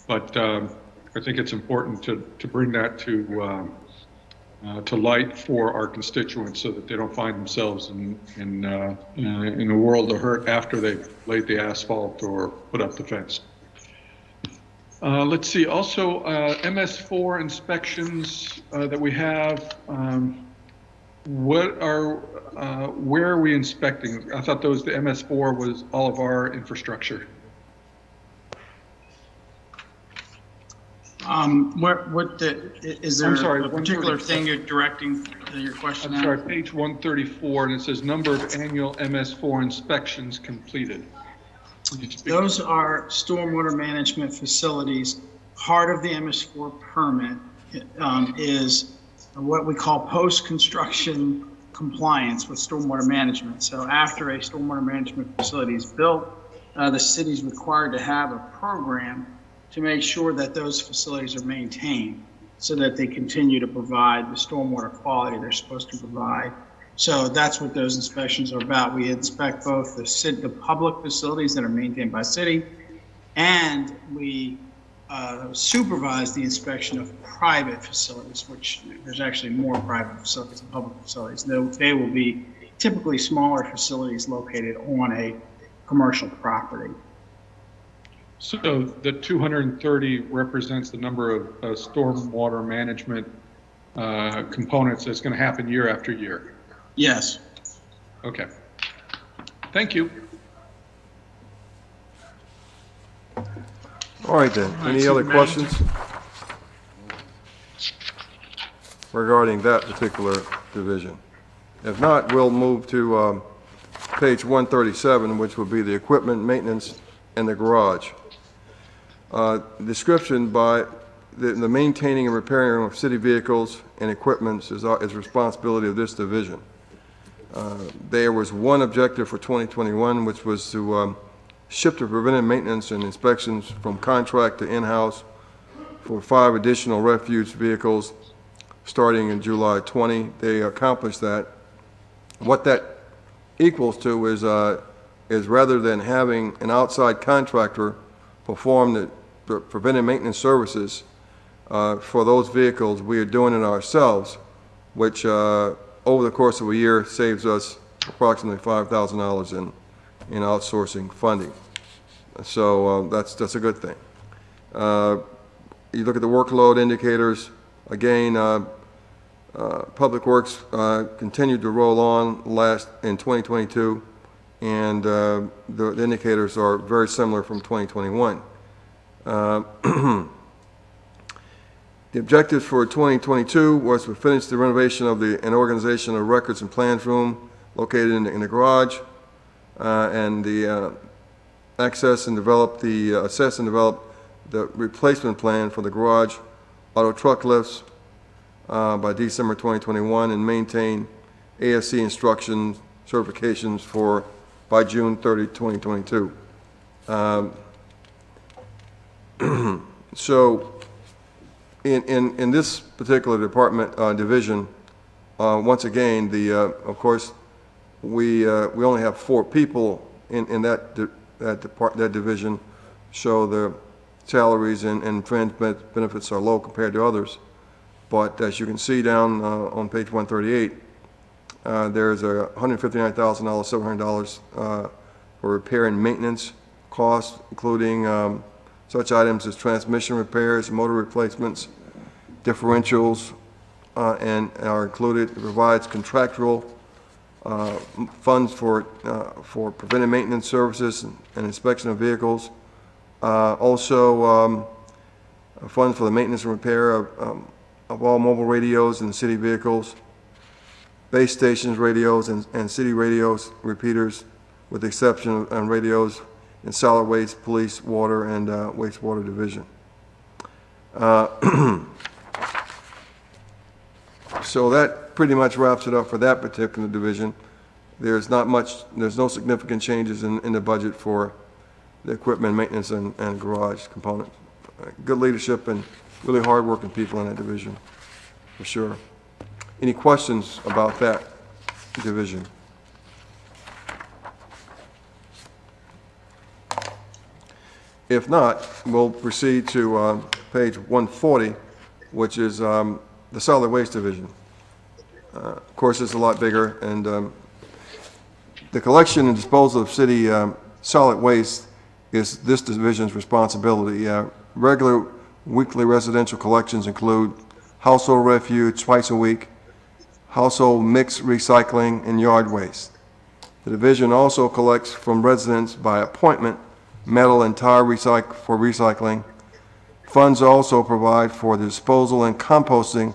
Speaker 6: but I think it's important to bring that to light for our constituents, so that they don't find themselves in a world of hurt after they've laid the asphalt or put up the fence. Let's see, also MS4 inspections that we have. Where are we inspecting? I thought the MS4 was all of our infrastructure.
Speaker 17: Is there
Speaker 6: I'm sorry,
Speaker 17: a particular
Speaker 6: 134.
Speaker 17: thing you're directing your question
Speaker 6: I'm
Speaker 17: at?
Speaker 6: sorry, page 134, and it says number of annual MS4 inspections completed.
Speaker 17: Those are stormwater management facilities. Part of the MS4 permit is what we call post-construction compliance with stormwater management. So after a stormwater management facility is built, the city is required to have a program to make sure that those facilities are maintained so that they continue to provide the stormwater quality they're supposed to provide. So that's what those inspections are about. We inspect both the public facilities that are maintained by city, and we supervise the inspection of private facilities, which there's actually more private facilities than public facilities. They will be typically smaller facilities located on a commercial property.
Speaker 6: So the 230 represents the number of stormwater management components that's going to happen year after year?
Speaker 17: Yes.
Speaker 6: Okay. Thank you.
Speaker 8: All right then. Any other questions regarding that particular division? If not, we'll move to page 137, which will be the equipment maintenance and the garage. Description by the maintaining and repairing of city vehicles and equipment is responsibility of this division. There was one objective for 2021, which was to shift the preventive maintenance and inspections from contract to in-house for 5 additional refuge vehicles starting in July 20. They accomplished that. What that equals to is rather than having an outside contractor perform the preventive maintenance services for those vehicles, we are doing it ourselves, which over the course of a year saves us approximately $5,000 in outsourcing funding. So that's a good thing. You look at the workload indicators, again, Public Works continued to roll on in 2022, and the indicators are very similar from 2021. The objectives for 2022 was to finish the renovation of and organization of records and plans room located in the garage, and the assess and develop the replacement plan for the garage auto truck lifts by December 2021, and maintain ASC instruction certifications by June 30, 2022. So in this particular department division, once again, of course, we only have 4 people in that division, so the salaries and fringe benefits are low compared to others. But as you can see down on page 138, there's a $159,700 for repair and maintenance costs, including such items as transmission repairs, motor replacements, differentials, and are included. It provides contractual funds for preventive maintenance services and inspection of vehicles. Also, funds for the maintenance and repair of all mobile radios and city vehicles, base stations radios and city radios repeaters, with the exception of radios in solid waste, police, water, and wastewater division. So that pretty much wraps it up for that particular division. There's no significant changes in the budget for the equipment, maintenance, and garage component. Good leadership and really hard-working people in that division, for sure. Any questions about that division? If not, we'll proceed to page 140, which is the solid waste division. Of course, it's a lot bigger, and the collection and disposal of city solid waste is this division's responsibility. Regular weekly residential collections include household refuge twice a week, household mixed recycling, and yard waste. The division also collects from residents by appointment metal and tire for recycling, funds also provide for the disposal and composting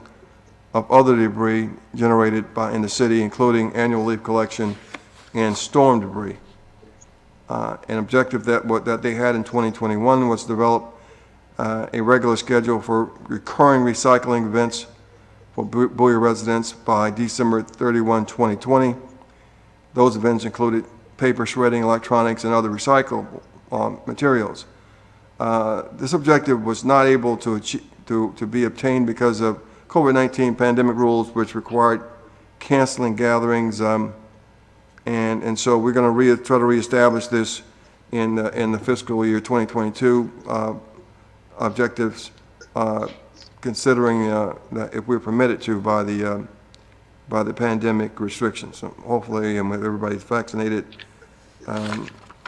Speaker 8: of other debris generated in the city, including annual leaf collection and storm debris. An objective that they had in 2021 was to develop a regular schedule for recurring recycling events for Bowie residents by December 31, 2020. Those events included paper shredding, electronics, and other recyclable materials. This objective was not able to be obtained because of COVID-19 pandemic rules, which required canceling gatherings, and so we're going to try to reestablish this in the fiscal year 2022 objectives, considering that if we're permitted to by the pandemic restrictions. So hopefully, and with everybody's vaccinated,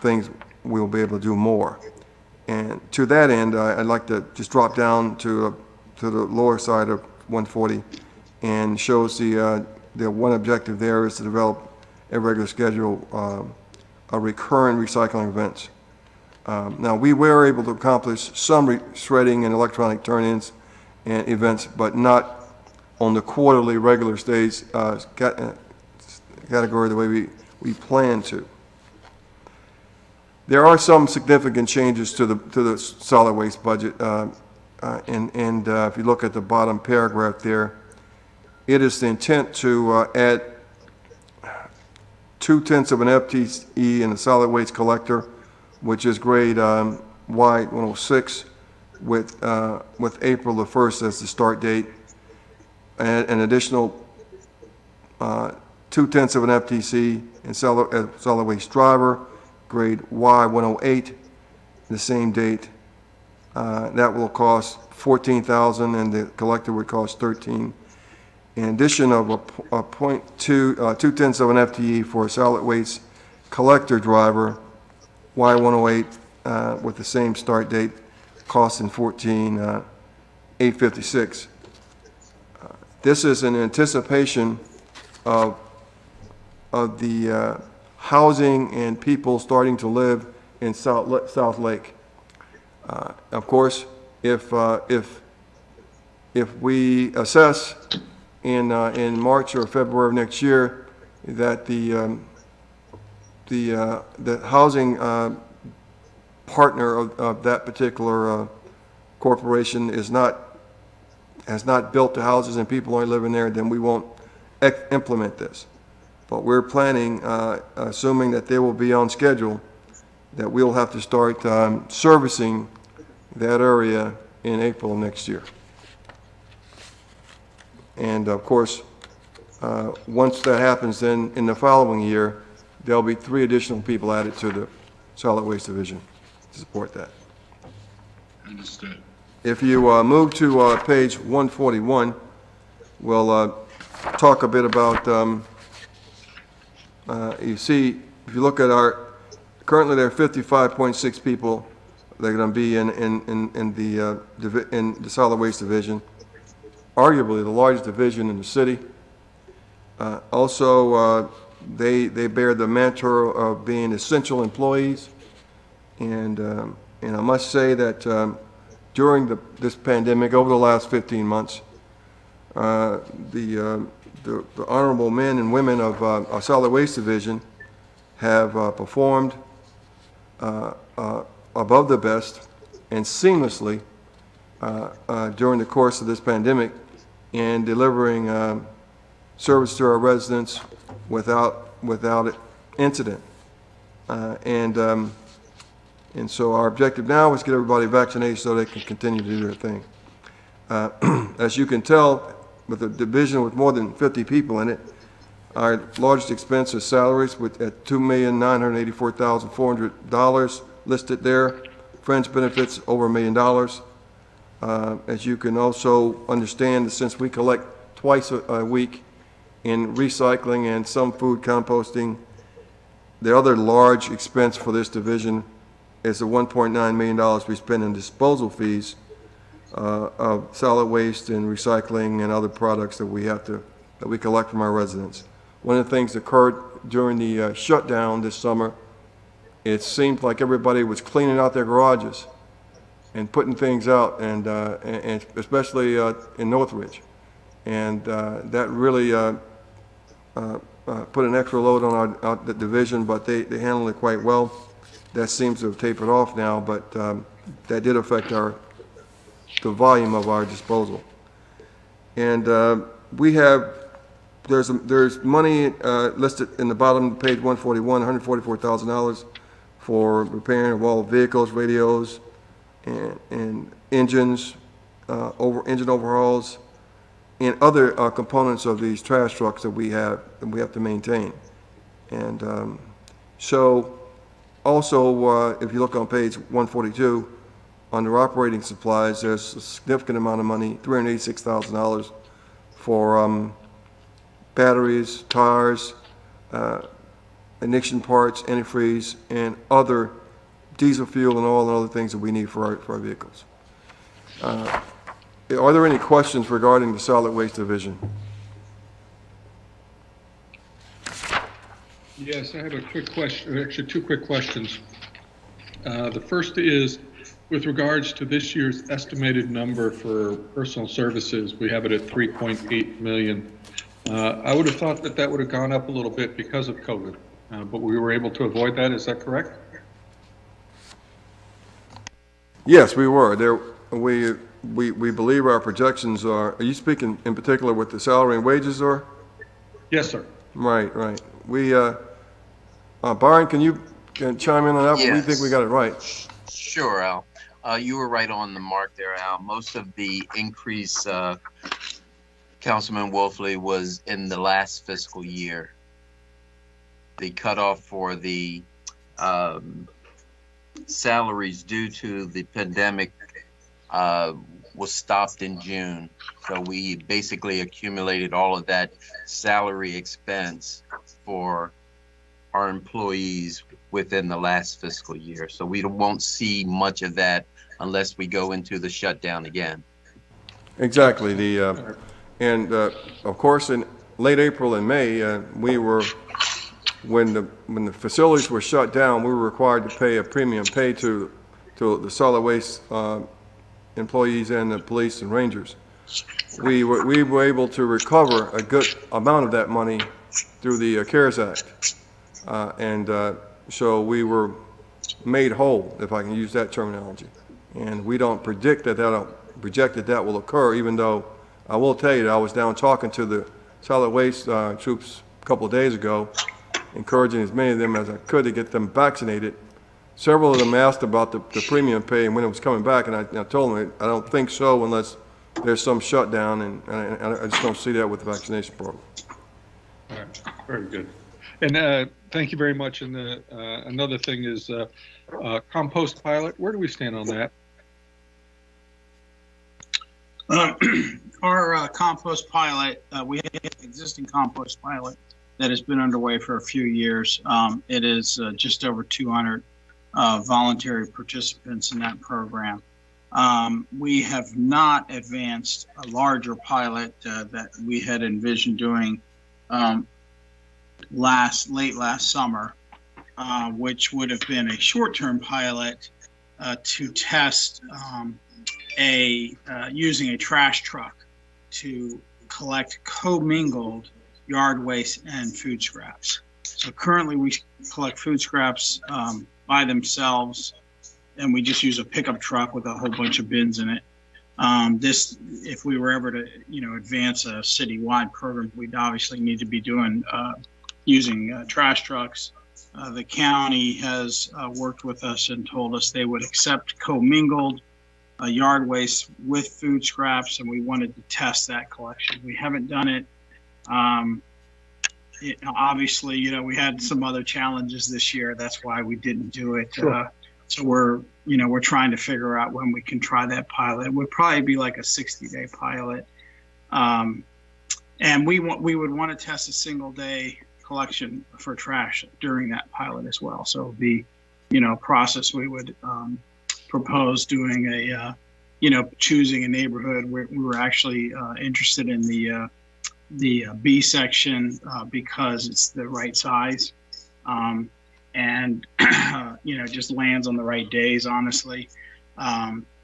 Speaker 8: things we'll be able to do more. And to that end, I'd like to just drop down to the lower side of 140, and shows the one objective there is to develop a regular schedule of recurrent recycling events. Now, we were able to accomplish some shredding and electronic turn-ins and events, but not on the quarterly regular stage category the way we plan to. There are some significant changes to the solid waste budget, and if you look at the bottom paragraph there, it is the intent to add 0.2 of an FTE in the solid waste collector, which is grade Y106, with April the 1st as the start date, and an additional 0.2 of an FTC in solid waste driver, grade Y108, the same date. That will cost $14,000, and the collector would cost $13,000. In addition of a 0.2 of an FTE for a solid waste collector driver, Y108, with the same start date, costing $14,856. This is in anticipation of the housing and people starting to live in South Lake. Of course, if we assess in March or February of next year that the housing partner of that particular corporation has not built the houses and people aren't living there, then we won't implement this. But we're planning, assuming that they will be on schedule, that we'll have to start servicing that area in April of next year. And of course, once that happens, then in the following year, there'll be 3 additional people added to the solid waste division to support that.
Speaker 1: Understood.
Speaker 8: If you move to page 141, we'll talk a bit about, you see, if you look at currently there are 55.6 people that are going to be in the solid waste division, arguably the largest division in the city. Also, they bear the mantra of being essential employees, and I must say that during this pandemic, over the last 15 months, the honorable men and women of our solid waste division have performed above the best and seamlessly during the course of this pandemic in delivering service to our residents without incident. And so our objective now is to get everybody vaccinated so they can continue to do their thing. As you can tell, with a division with more than 50 people in it, our largest expense is salaries at $2,984,400 listed there. Fringe benefits over $1 million. As you can also understand, since we collect twice a week in recycling and some food composting, the other large expense for this division is the $1.9 million we spend in disposal fees of solid waste and recycling and other products that we collect from our residents. One of the things that occurred during the shutdown this summer, it seemed like everybody was cleaning out their garages, and putting things out, and especially in Northridge. And that really put an extra load on our the division, but they handled it quite well. That seems to have tapered off now, but that did affect the volume of our disposal. And we have, there's money listed in the bottom of page 141, $144,000 for repairing of all vehicles, radios, and engines, engine overhauls, and other components of these trash trucks that we have to maintain. And so also, if you look on page 142, under operating supplies, there's a significant amount of money, $386,000 for batteries, tires, ignition parts, antifreeze, and other diesel fuel and oil and other things that we need for our vehicles. Are there any questions regarding the solid waste division?
Speaker 6: Yes, I have a quick question, actually two quick questions. The first is, with regards to this year's estimated number for personal services, we have it at 3.8 million. I would have thought that would have gone up a little bit because of COVID, but we were able to avoid that. Is that correct?
Speaker 8: Yes, we were. We believe our projections are you speaking in particular what the salary and wages are?
Speaker 6: Yes, sir.
Speaker 8: Right. We, Byron, can you chime in on that?
Speaker 18: Yes.
Speaker 8: We think we got it right.
Speaker 18: Sure, Al. You were right on the mark there, Al. Most of the increase, Councilman Woolfley, was in the last fiscal year. The cutoff for the salaries due to the pandemic was stopped in June. So we basically accumulated all of that salary expense for our employees within the last fiscal year. So we won't see much of that unless we go into the shutdown again.
Speaker 8: Exactly. Of course, in late April and May, we were, when the facilities were shut down, we were required to pay a premium pay to the solid waste employees and the police and rangers. We were able to recover a good amount of that money through the CARES Act, so we were made whole, if I can use that terminology. And we don't project that that will occur, even though I will tell you that I was down talking to the solid waste troops a couple of days ago, encouraging as many of them as I could to get them vaccinated. Several of them asked about the premium pay and when it was coming back, and I told them I don't think so unless there's some shutdown, and I just don't see that with the vaccination program.
Speaker 6: All right, very good. And thank you very much. And another thing is compost pilot. Where do we stand on that?
Speaker 17: Our compost pilot, we have an existing compost pilot that has been underway for a few years. It is just over 200 voluntary participants in that program. We have not advanced a larger pilot that we had envisioned doing late last summer, which would have been a short-term pilot to test using a trash truck to collect commingled yard waste and food scraps. So currently we collect food scraps by themselves, and we just use a pickup truck with a whole bunch of bins in it. If we were ever to, advance a citywide program, we'd obviously need to be using trash trucks. The county has worked with us and told us they would accept commingled yard waste with food scraps, and we wanted to test that collection. We haven't done it. Obviously, we had some other challenges this year. That's why we didn't do it. Sure. So we're trying to figure out when we can try that pilot. It would probably be like a 60-day pilot. And we would want to test a single-day collection for trash during that pilot as well. So it would be, a process we would propose doing choosing a neighborhood. We were actually interested in the B section because it's the right size, and just lands on the right days, honestly.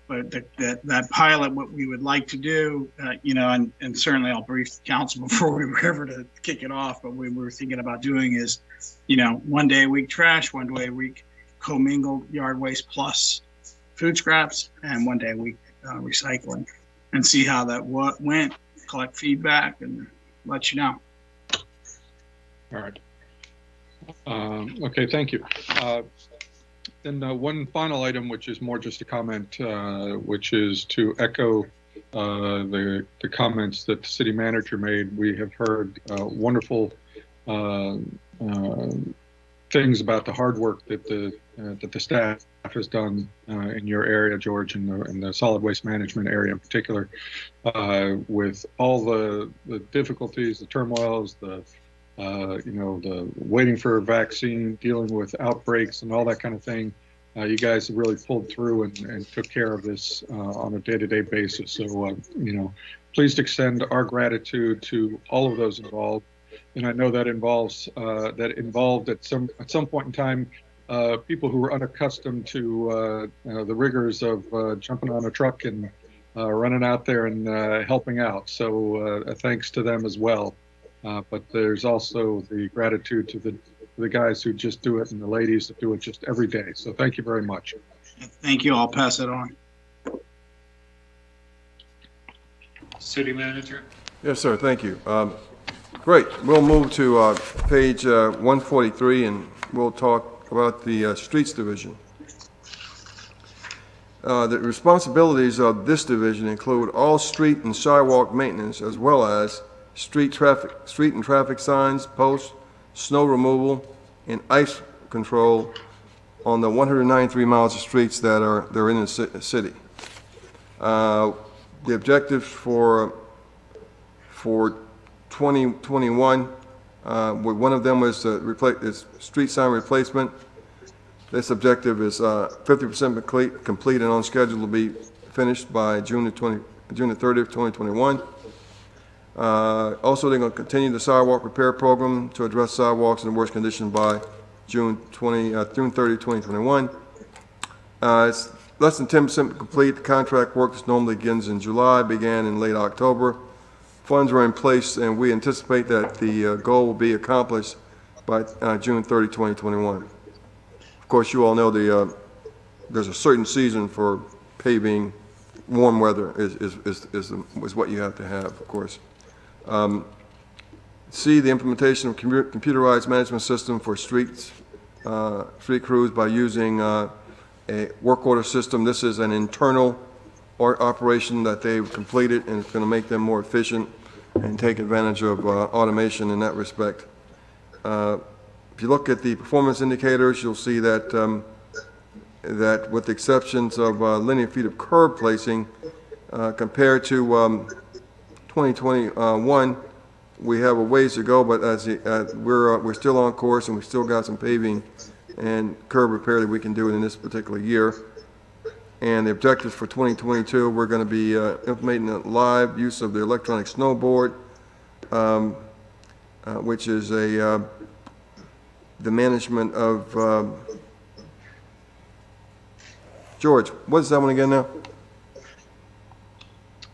Speaker 17: But that pilot, what we would like to do, and certainly I'll brief the council before we were ever to kick it off, but we were thinking about doing is, 1 day a week trash, 1 day a week commingled yard waste plus food scraps, and 1 day a week recycling, and see how that went, collect feedback, and let you know.
Speaker 6: All right. Okay, thank you. Then one final item, which is more just a comment, which is to echo the comments that the city manager made. We have heard wonderful things about the hard work that the staff has done in your area, George, in the solid waste management area in particular, with all the difficulties, the turmoils, the waiting for a vaccine, dealing with outbreaks and all that kind of thing. You guys have really pulled through and took care of this on a day-to-day basis. So, please extend our gratitude to all of those involved. And I know that involved at some point in time people who were unaccustomed to the rigors of jumping on a truck and running out there and helping out. So thanks to them as well. But there's also the gratitude to the guys who just do it and the ladies that do it just every day. So thank you very much.
Speaker 17: Thank you. I'll pass it on.
Speaker 1: City Manager.
Speaker 8: Yes, sir. Thank you. Great. We'll move to page 143, and we'll talk about the Streets Division. The responsibilities of this division include all street and sidewalk maintenance, as well as street and traffic signs, posts, snow removal, and ice control on the 193 miles of streets that are in the city. The objectives for 2021, one of them was is street sign replacement. This objective is 50% complete and on schedule to be finished by June the 30th, 2021. Also, they're going to continue the sidewalk repair program to address sidewalks in worse condition by June 30, 2021. It's less than 10% complete. The contract work that normally begins in July began in late October. Funds are in place, and we anticipate that the goal will be accomplished by June 30, 2021. Of course, you all know there's a certain season for paving. Warm weather is what you have to have, of course. C, the implementation of computerized management system for street crews by using a work order system. This is an internal operation that they've completed, and it's going to make them more efficient and take advantage of automation in that respect. If you look at the performance indicators, you'll see that that with the exceptions of linear feet of curb placing, compared to 2021, we have a ways to go, but we're still on course, and we still got some paving and curb repair that we can do in this particular year. And the objectives for 2022, we're going to be implementing the live use of the electronic snowboard, which is the management of George. What is that one again now?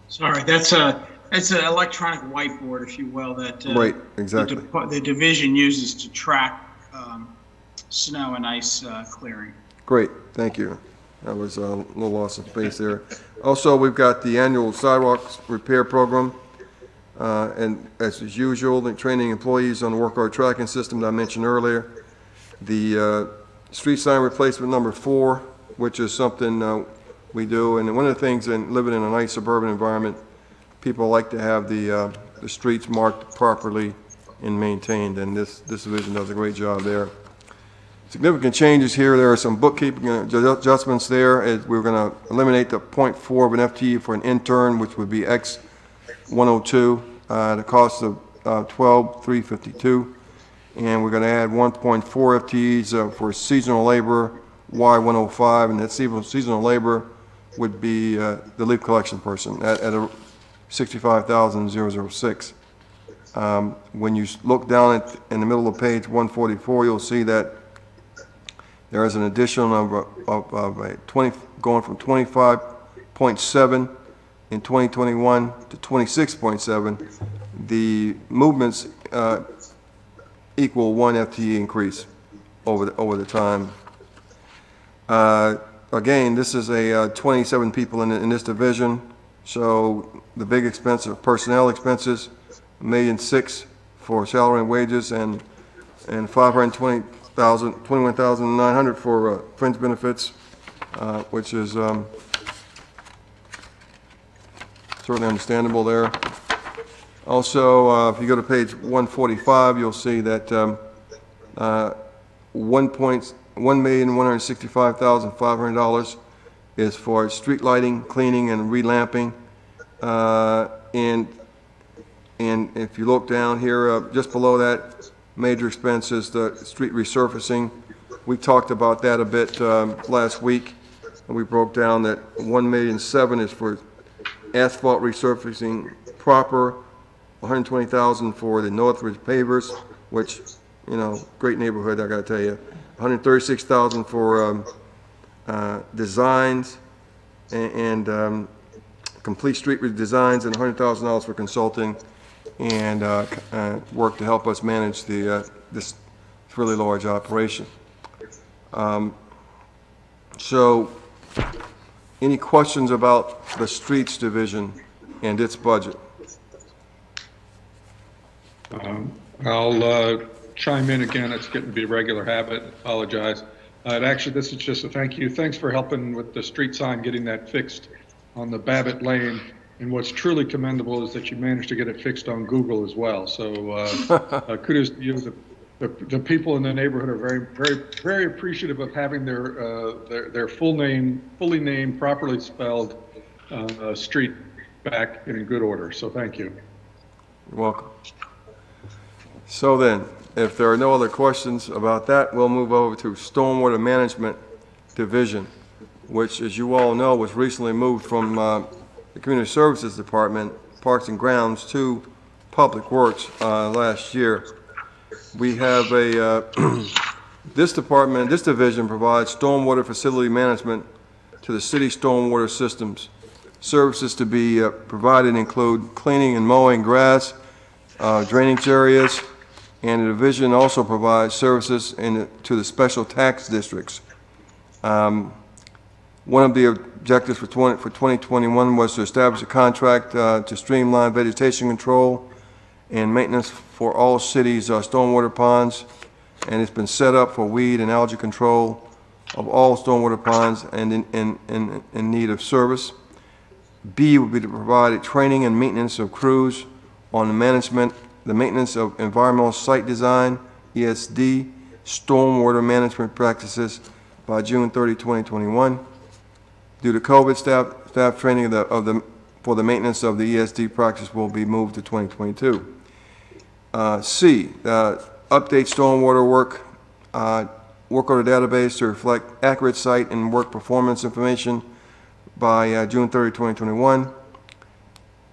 Speaker 17: Sorry, it's an electronic whiteboard, if you will, that
Speaker 8: right, exactly.
Speaker 17: The division uses to track snow and ice clearing.
Speaker 8: Great, thank you. That was a little loss of space there. Also, we've got the annual sidewalks repair program, and as usual, the training employees on the work order tracking system that I mentioned earlier. The street sign replacement number 4, which is something we do, and one of the things in living in a nice suburban environment, people like to have the streets marked properly and maintained, and this division does a great job there. Significant changes here. There are some bookkeeping adjustments there. We're going to eliminate the 0.4 of an FTE for an intern, which would be X102 at a cost of $12,352, and we're going to add 1.4 FTEs for seasonal labor, Y105, and that seasonal labor would be the leaf collection person at a $65,006. When you look down in the middle of page 144, you'll see that there is an addition of a 20, going from 25 25.7 in 2021 to 26.7. The movements equal 1 FTE increase over the time. Again, this is a 27 people in this division, so the big expense of personnel expenses, $1,006,000 for salary and wages, and $21,900 for fringe benefits, which is certainly understandable there. Also, if you go to page 145, you'll see that $1,165,500 is for street lighting, cleaning, and relamping. And if you look down here, just below that, major expense is the street resurfacing. We talked about that a bit last week, and we broke down that $1,007,000 is for asphalt resurfacing proper, $120,000 for the Northridge pavers, which, you know, great neighborhood, I got to tell you. $136,000 for designs and complete street redesigns, and $100,000 for consulting and work to help us manage this really large operation. So, any questions about the streets division and its budget?
Speaker 6: I'll chime in again. It's getting to be a regular habit. Apologize. Actually, this is just a thank you. Thanks for helping with the street sign, getting that fixed on the Babbitt Lane. And what's truly commendable is that you managed to get it fixed on Google as well. So kudos to you. The people in the neighborhood are very, very, very appreciative of having their fully named, properly spelled street back in good order. So thank you.
Speaker 8: You're welcome. So then, if there are no other questions about that, we'll move over to Stormwater Management Division, which, as you all know, was recently moved from the Community Services Department, Parks and Grounds, to Public Works last year. We have this division provides stormwater facility management to the city stormwater systems. Services to be provided include cleaning and mowing grass, drainage areas, and the division also provides services to the special tax districts. One of the objectives for 2021 was to establish a contract to streamline vegetation control and maintenance for all cities' stormwater ponds, and it's been set up for weed and algae control of all stormwater ponds and in need of service. B would be to provide training and maintenance of crews on the maintenance of environmental site design, ESD, stormwater management practices by June 30, 2021. Due to COVID, staff training for the maintenance of the ESD practice will be moved to 2022. C, update stormwater work order database to reflect accurate site and work performance information by June 30, 2021.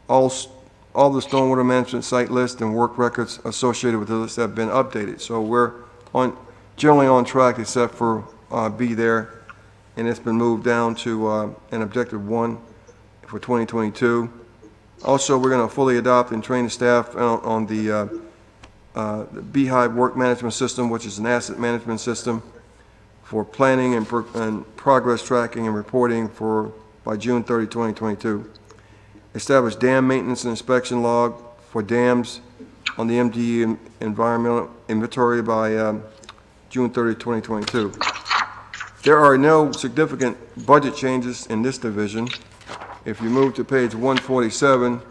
Speaker 8: All the stormwater management site list and work records associated with the list have been updated. So we're generally on track except for B there, and it's been moved down to an objective 1 for 2022. Also, we're going to fully adopt and train the staff on the Beehive work management system, which is an asset management system for planning and progress tracking and reporting by June 30, 2022. Establish dam maintenance and inspection log for dams on the MDE environmental inventory by June 30, 2022. There are no significant budget changes in this division. If you move to page 147,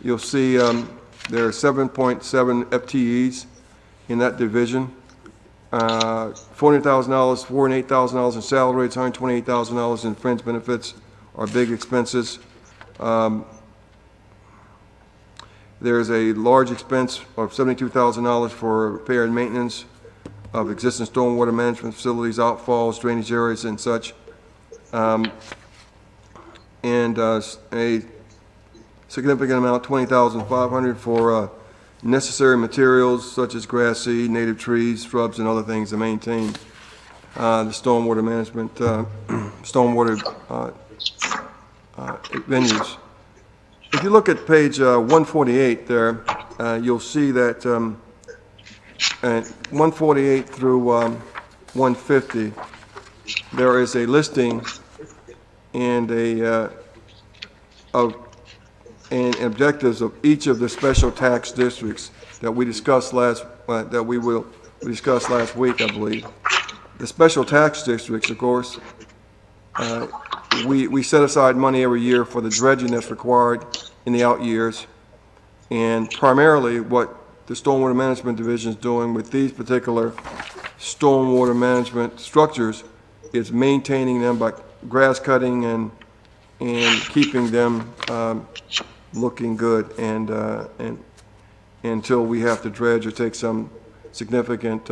Speaker 8: you'll see there are 7.7 FTEs in that division. $400,000, $408,000 in salary, $128,000 in fringe benefits are big expenses. There's a large expense of $72,000 for repair and maintenance of existing stormwater management facilities, outfalls, drainage areas, and such. And a significant amount, $20,500 for necessary materials such as grass seed, native trees, shrubs, and other things to maintain the stormwater management, stormwater venues. If you look at page 148 there, you'll see that 148 through 150, there is a listing and and objectives of each of the special tax districts that we discussed last week, I believe. The special tax districts, of course, we set aside money every year for the dredging that's required in the out years, and primarily what the Stormwater Management Division is doing with these particular stormwater management structures is maintaining them by grass cutting and keeping them looking good, and until we have to dredge or take some significant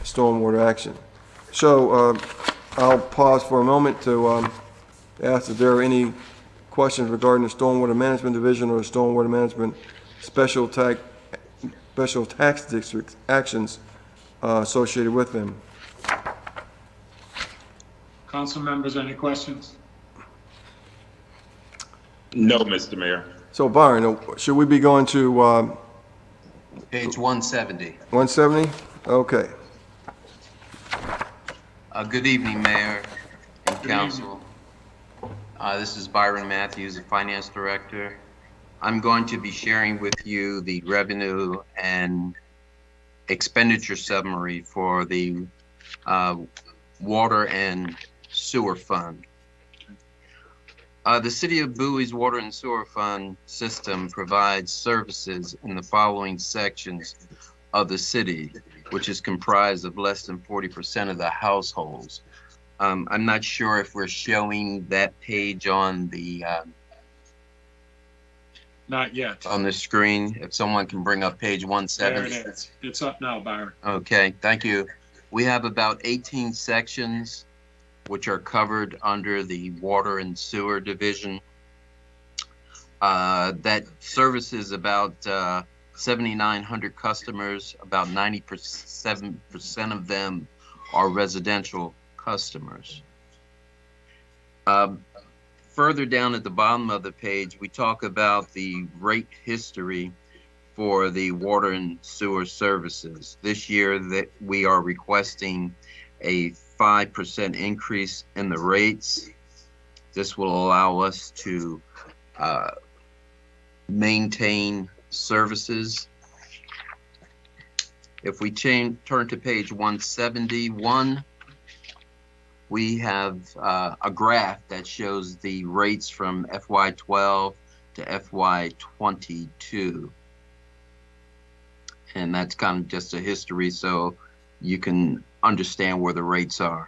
Speaker 8: stormwater action. So I'll pause for a moment to ask if there are any questions regarding the Stormwater Management Division or the Stormwater Management Special Tax District actions associated with them.
Speaker 1: Council members, any questions?
Speaker 10: No, Mr. Mayor.
Speaker 8: So Byron, should we be going to
Speaker 18: Page 170.
Speaker 8: 170? Okay.
Speaker 18: Good evening, Mayor and Council. This is Byron Matthews, the Finance Director. I'm going to be sharing with you the revenue and expenditure summary for the Water and Sewer Fund. The City of Bowie's Water and Sewer Fund system provides services in the following sections of the city, which is comprised of less than 40% of the households. I'm not sure if we're showing that page on the
Speaker 1: Not yet.
Speaker 18: on the screen. If someone can bring up page
Speaker 1: There
Speaker 18: 170.
Speaker 1: it is. It's up now, Byron.
Speaker 18: Okay, thank you. We have about 18 sections which are covered under the Water and Sewer Division. That services about 7,900 customers. About 97% of them are residential customers. Further down at the bottom of the page, we talk about the rate history for the water and sewer services. This year that we are requesting a 5% increase in the rates. This will allow us to maintain services. If we turn to page 171, we have a graph that shows the rates from FY12 to FY22. And that's kind of just a history so you can understand where the rates are.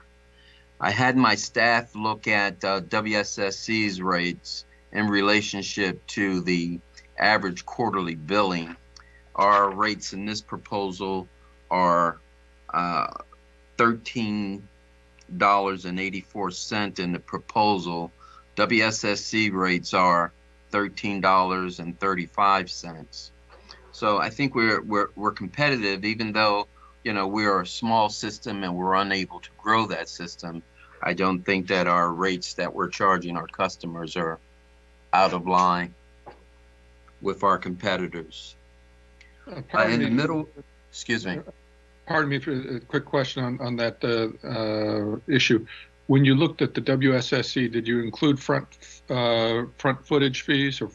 Speaker 18: I had my staff look at WSSC's rates in relationship to the average quarterly billing. Our rates in this proposal are $13.84 in the proposal. WSSC rates are $13.35. So I think we're competitive, even though, you know, we're a small system and we're unable to grow that system. I don't think that our rates that we're charging our customers are out of line with our competitors. In the middle, excuse me.
Speaker 6: Pardon me for a quick question on that issue. When you looked at the WSSC, did you include front footage fees? Or?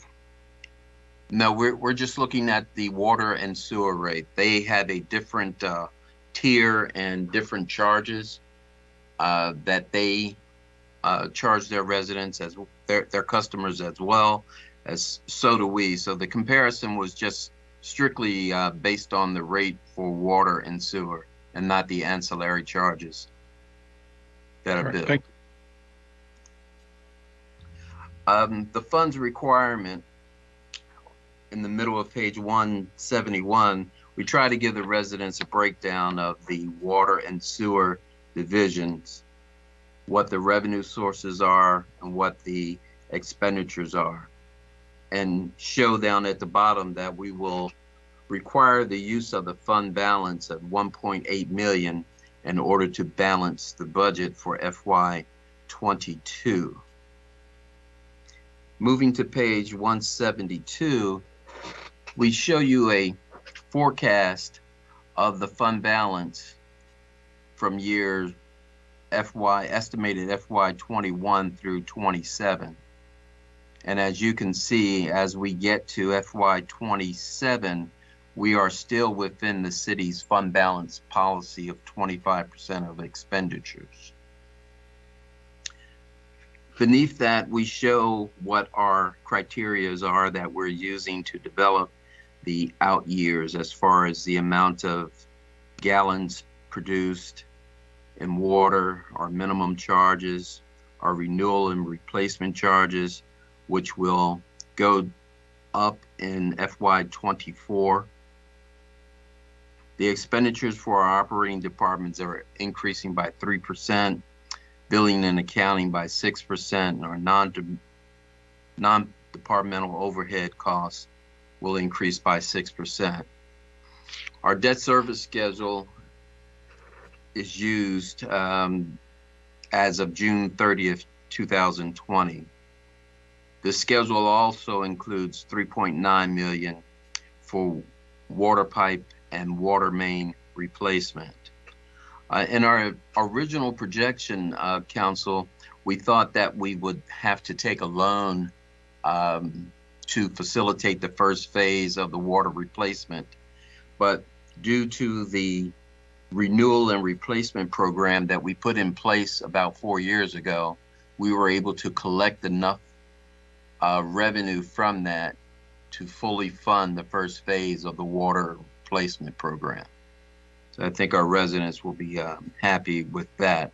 Speaker 18: No, we're just looking at the water and sewer rate. They have a different tier and different charges that they charge their residents as their customers as well as so do we. So the comparison was just strictly based on the rate for water and sewer and not the ancillary charges that are billed. The funds requirement in the middle of page 171, we try to give the residents a breakdown of the water and sewer divisions, what the revenue sources are and what the expenditures are, and show down at the bottom that we will require the use of the fund balance of 1.8 million in order to balance the budget for FY22. Moving to page 172, we show you a forecast of the fund balance from years estimated FY 21 through 27. And as you can see, as we get to FY 27, we are still within the city's fund balance policy of 25% of expenditures. Beneath that, we show what our criterias are that we're using to develop the out years as far as the amount of gallons produced in water, our minimum charges, our renewal and replacement charges, which will go up in FY 24. The expenditures for our operating departments are increasing by 3%, billing and accounting by 6%, and our non-departmental overhead costs will increase by 6%. Our debt service schedule is used as of June 30th, 2020. The schedule also includes $3.9 million for water pipe and water main replacement. In our original projection, Council, we thought that we would have to take a loan to facilitate the first phase of the water replacement. But due to the renewal and replacement program that we put in place about 4 years ago, we were able to collect enough revenue from that to fully fund the first phase of the water replacement program. So I think our residents will be happy with that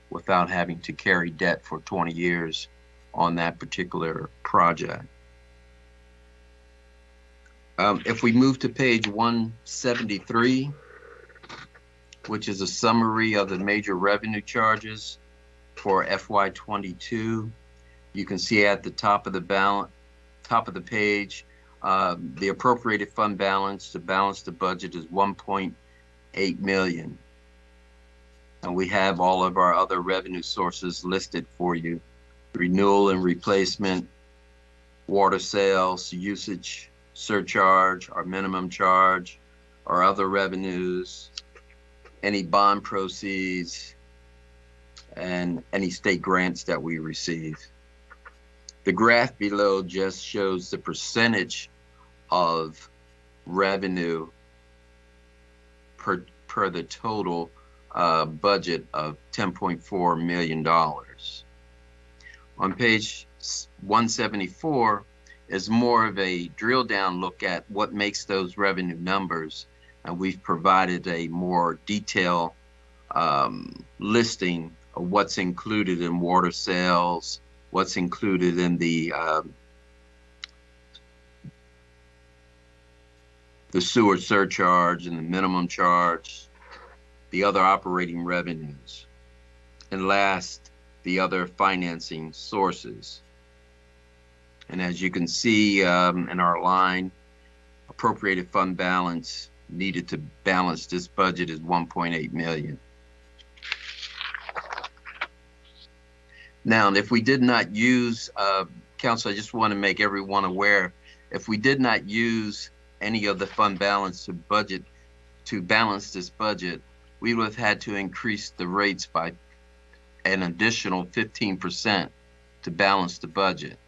Speaker 18: without having to carry debt for 20 years on that particular project. If we move to page 173, which is a summary of the major revenue charges for FY 22, you can see at the top of the page, the appropriated fund balance to balance the budget is $1.8 million. And we have all of our other revenue sources listed for you: renewal and replacement, water sales, usage surcharge, our minimum charge, our other revenues, any bond proceeds, and any state grants that we receive. The graph below just shows the percentage of revenue per the total budget of $10.4 million. On page 174 is more of a drill down look at what makes those revenue numbers, and we've provided a more detailed listing of what's included in water sales, what's included in the sewer surcharge and the minimum charge, the other operating revenues, and last, the other financing sources. And as you can see in our line, appropriated fund balance needed to balance this budget is $1.8 million. Now, if we did not use, Council, I just want to make everyone aware, if we did not use any of the fund balance to balance this budget, we would have had to increase the rates by an additional 15% to balance the budget.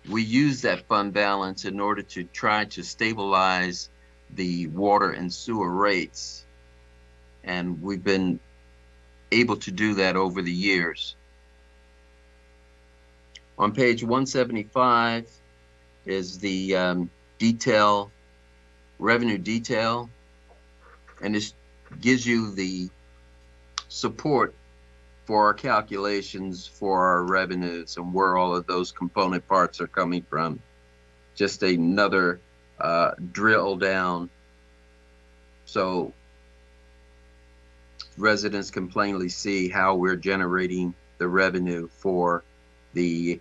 Speaker 18: We use that fund balance in order to try to stabilize the water and sewer rates, and we've been able to do that over the years. On page 175 is the revenue detail, and this gives you the support for our calculations for our revenues and where all of those component parts are coming from. Just another drill down so residents can plainly see how we're generating the revenue for the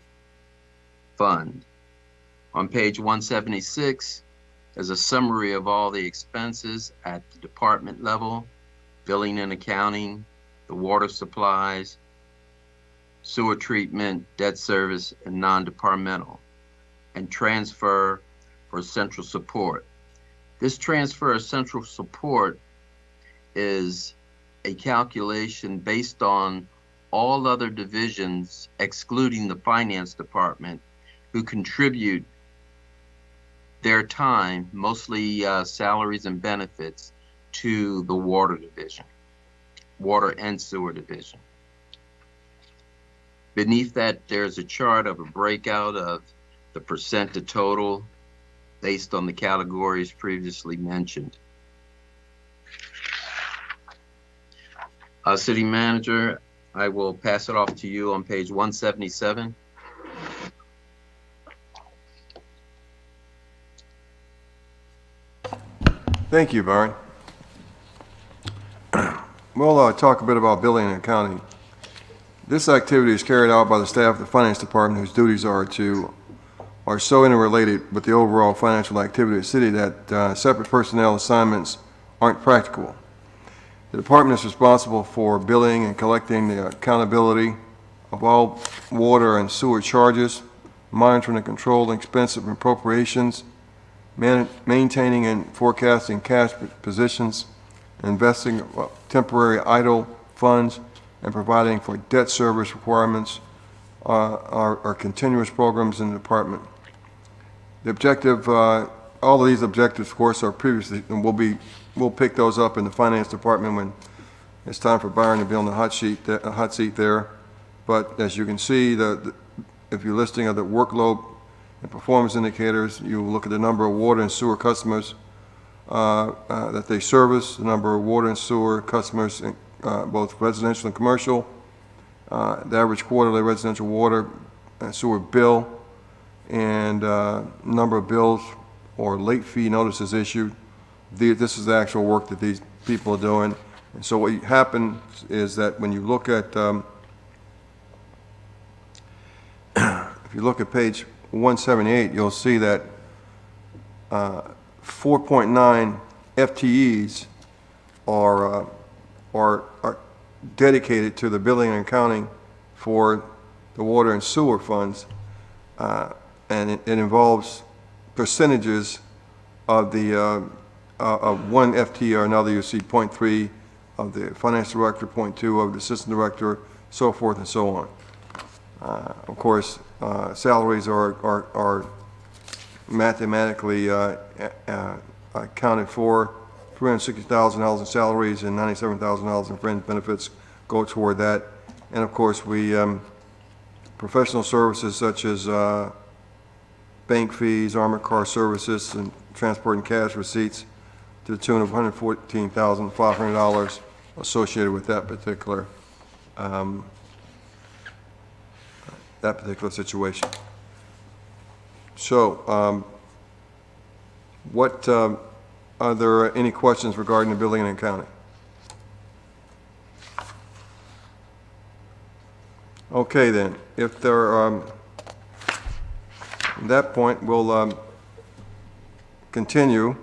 Speaker 18: fund. On page 176 is a summary of all the expenses at the department level: billing and accounting, the water supplies, sewer treatment, debt service, and non-departmental, and transfer for central support. This transfer of central support is a calculation based on all other divisions, excluding the finance department, who contribute their time, mostly salaries and benefits, to the water division, water and sewer division. Beneath that, there's a chart of a breakout of the percent to total based on the categories previously mentioned. City Manager, I will pass it off to you on page 177.
Speaker 8: Thank you, Byron. We'll talk a bit about billing and accounting. This activity is carried out by the staff of the Finance Department, whose duties are so interrelated with the overall financial activity of the city that separate personnel assignments aren't practicable. The department is responsible for billing and collecting the accountability of all water and sewer charges, monitoring and controlling expense of appropriations, maintaining and forecasting cash positions, investing temporary idle funds, and providing for debt service requirements are continuous programs in the department. The objective, all of these objectives, of course, are previously, and we'll pick those up in the finance department when it's time for Byron to be on the hot seat there. But as you can see, if you're listing of the workload and performance indicators, you look at the number of water and sewer customers that they service, the number of water and sewer customers, both residential and commercial, the average quarterly residential water and sewer bill, and number of bills or late fee notices issued. This is the actual work that these people are doing. And so what happens is that when you look at, if you look at page 178, you'll see that 4.9 FTEs are dedicated to the billing and accounting for the water and sewer funds, and it involves percentages of the of one FTE or another. You see 0.3 of the finance director, 0.2 of the assistant director, so forth and so on. Of course, salaries are mathematically accounted for. $360,000 in salaries and $97,000 in fringe benefits go toward that. And of course, we professional services such as bank fees, armored car services, and transport and cash receipts to the tune of $114,500 associated with that particular situation. So, are there any questions regarding the billing and accounting? Okay, then, if there are, at that point, we'll continue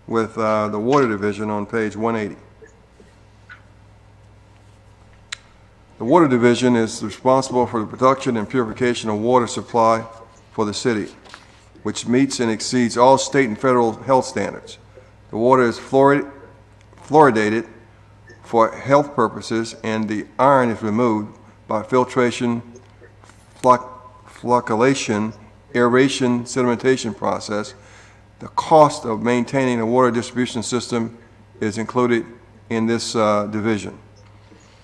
Speaker 8: with the water division on page 180. The water division is responsible for the production and purification of water supply for the city, which meets and exceeds all state and federal health standards. The water is fluoridated for health purposes, and the iron is removed by filtration, flocculation, aeration, sedimentation process. The cost of maintaining the water distribution system is included in this division.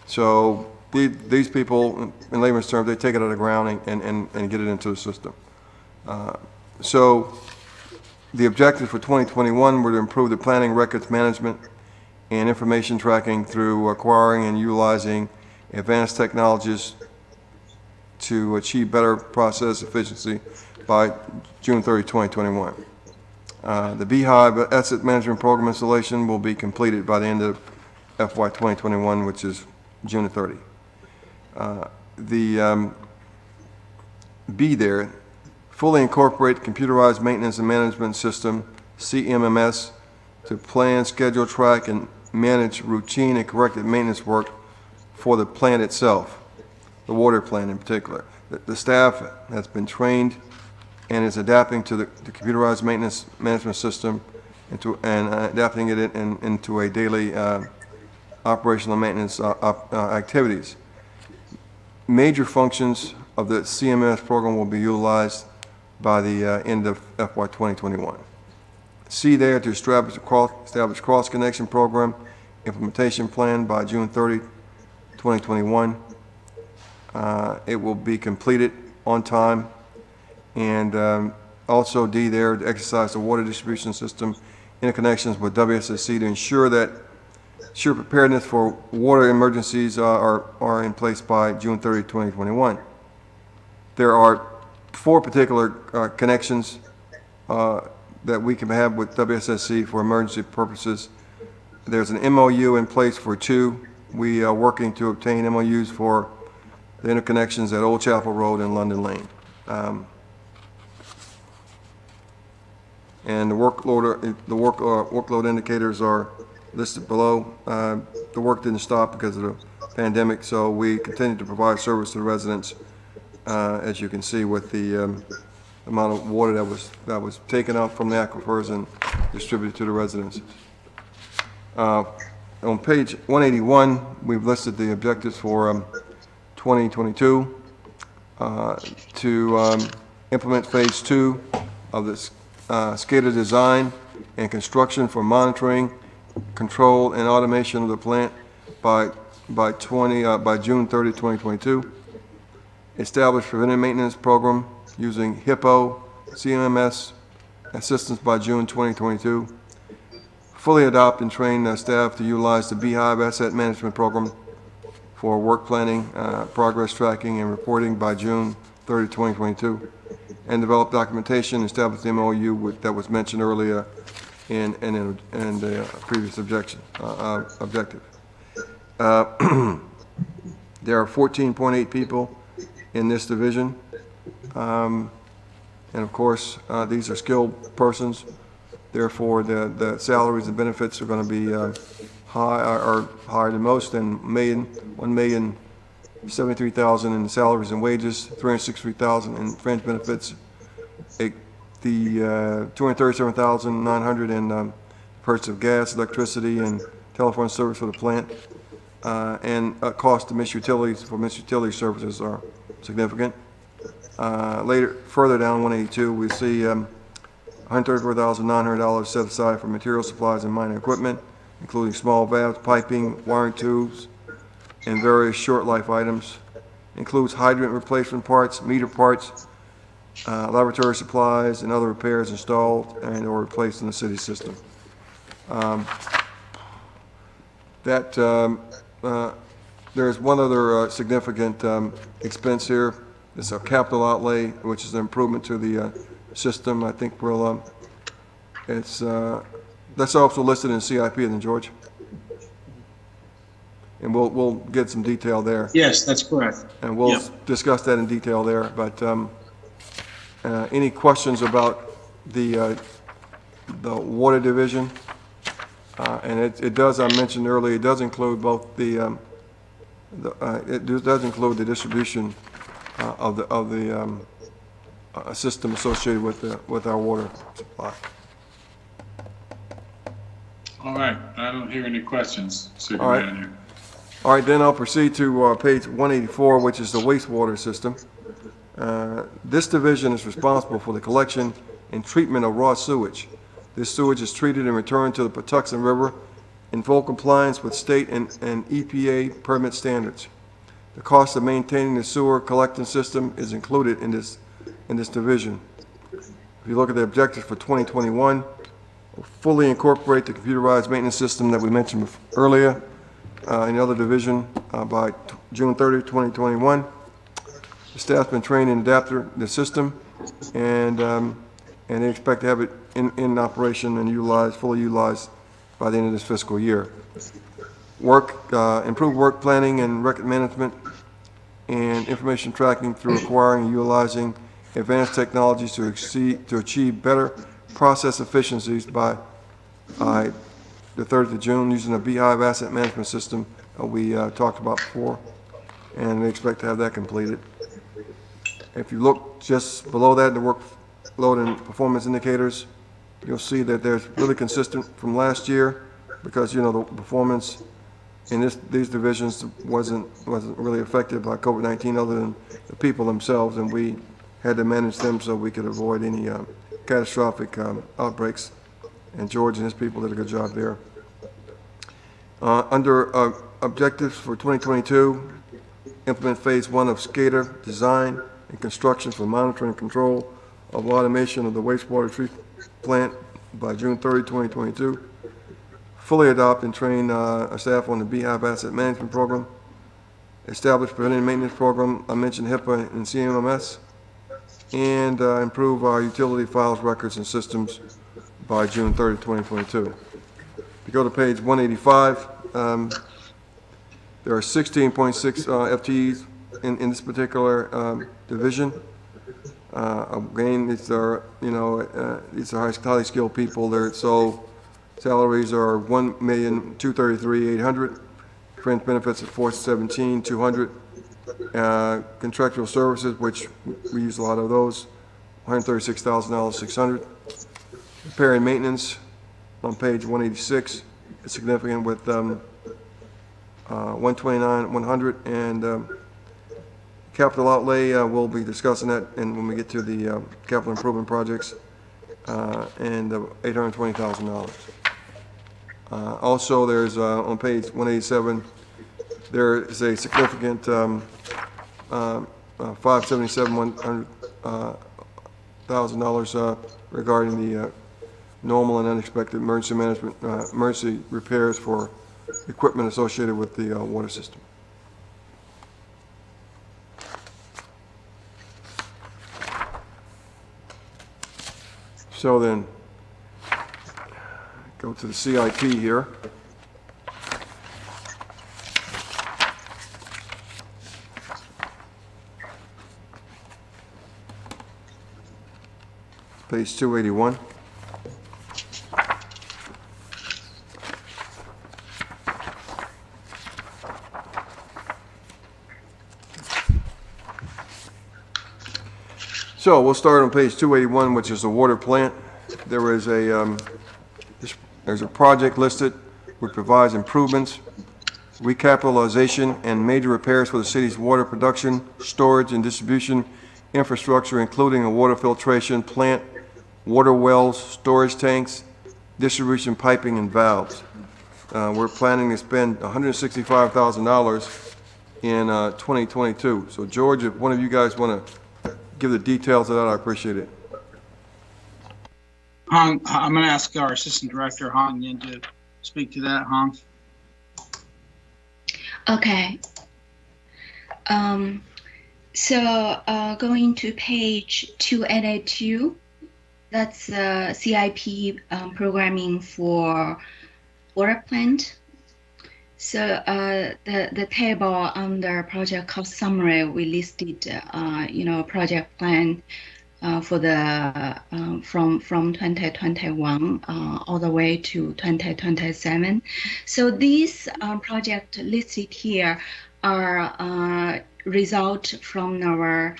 Speaker 8: So these people, in layman's terms, they take it out of the ground and get it into the system. So the objectives for 2021 were to improve the planning, records management, and information tracking through acquiring and utilizing advanced technologies to achieve better process efficiency by June 30, 2021. The Beehive Asset Management Program installation will be completed by the end of FY 2021, which is June 30. B there, fully incorporate computerized maintenance and management system, CMMS, to plan, schedule, track, and manage routine and corrective maintenance work for the plant itself. the water plant in particular. The staff has been trained and is adapting to the computerized maintenance management system and adapting it into a daily operational maintenance activities. Major functions of the CMS program will be utilized by the end of FY 2021. C there to establish cross-connection program implementation plan by June 30, 2021. It will be completed on time. And also D there to exercise the water distribution system interconnections with WSSC to ensure preparedness for water emergencies are in place by June 30, 2021. There are 4 particular connections that we can have with WSSC for emergency purposes. There's an MOU in place for 2. We are working to obtain MOUs for the interconnections at Old Chapel Road and London Lane. And the workload indicators are listed below. The work didn't stop because of the pandemic, so we continue to provide service to the residents, as you can see with the amount of water that was taken out from the aquifers and distributed to the residents. On page 181, we've listed the objectives for 2022 to implement phase 2 of this SCADA design and construction for monitoring, control, and automation of the plant by June 30, 2022. Establish preventive maintenance program using HIPPO CMMS assistance by June 2022. Fully adopt and train staff to utilize the Beehive Asset Management Program for work planning, progress tracking, and reporting by June 30, 2022. And develop documentation, establish the MOU that was mentioned earlier in the previous objective. There are 14.8 people in this division. And of course, these are skilled persons. Therefore, the salaries and benefits are going to be higher than most, and $1,073,000 in salaries and wages, $363,000 in fringe benefits, the $237,900 in purchase of gas, electricity, and telephone service for the plant, and cost to Miss Utilities for Miss Utility services are significant. Further down 182, we see $134,900 set aside for material supplies and minor equipment, including small valves, piping, wiring tubes, and various short life items. Includes hydrant replacement parts, meter parts, laboratory supplies, and other repairs installed and or replaced in the city system. There's one other significant expense here. It's a capital outlay, which is an improvement to the system. I think that's also listed in CIP, then, George. And we'll get some detail there.
Speaker 17: Yes, that's correct.
Speaker 8: And we'll discuss that in detail there. But any questions about the water division? And it does, I mentioned earlier, it does include both it does include the distribution of the system associated with our water supply.
Speaker 1: All right, I don't hear any questions, City
Speaker 8: All right.
Speaker 1: Manager.
Speaker 8: All right, then I'll proceed to page 184, which is the wastewater system. This division is responsible for the collection and treatment of raw sewage. This sewage is treated and returned to the Patuxent River in full compliance with state and EPA permit standards. The cost of maintaining the sewer collecting system is included in this division. If you look at the objectives for 2021, we'll fully incorporate the computerized maintenance system that we mentioned earlier in the other division by June 30, 2021. The staff's been trained and adapted the system, and they expect to have it in operation and fully utilized by the end of this fiscal year. Improve work planning and record management and information tracking through acquiring and utilizing advanced technologies to achieve better process efficiencies by the 30th of June using a Beehive asset management system we talked about before. and they expect to have that completed. If you look just below that, the workload and performance indicators, you'll see that they're really consistent from last year, because, you know, the performance in these divisions wasn't really affected by COVID-19 other than the people themselves, and we had to manage them so we could avoid any catastrophic outbreaks, and George and his people did a good job there. Under objectives for 2022, implement phase 1 of SCADA design and construction for monitoring and control of automation of the wastewater treatment plant by June 30, 2022. Fully adopt and train staff on the Beehive Asset Management Program. Establish preventive maintenance program. I mentioned HIPAA and CMMS. And improve our utility files, records, and systems by June 30, 2022. If you go to page 185, there are 16.6 FTEs in this particular division. Again, these are, these are highly skilled people. So salaries are $1,233,800. Fringe benefits at $417,200. Contractual services, which we use a lot of those, $136,600. Repair and maintenance on page 186 is significant with $129,100, and capital outlay, we'll be discussing that, and when we get to the capital improvement projects, and $820,000. Also, there's on page 187, there is a significant $577,100,000 regarding the normal and unexpected emergency management, emergency repairs for equipment associated with the water system. So then, go to the CIP here. Page 281. So we'll start on page 281, which is the water plant. There is there's a project listed which provides improvements, recapitalization, and major repairs for the city's water production, storage, and distribution infrastructure, including a water filtration plant, water wells, storage tanks, distribution piping, and valves. We're planning to spend $165,000 in 2022. So George, if one of you guys want to give the details of that, I appreciate it.
Speaker 17: Hong, I'm going to ask our Assistant Director, Hong Yin, to speak to that. Hong.
Speaker 16: Okay. So going to page 282, that's CIP programming for water plant. So the table under project cost summary, we listed, project plan for the from 2021 all the way to 2027. So these projects listed here are result from our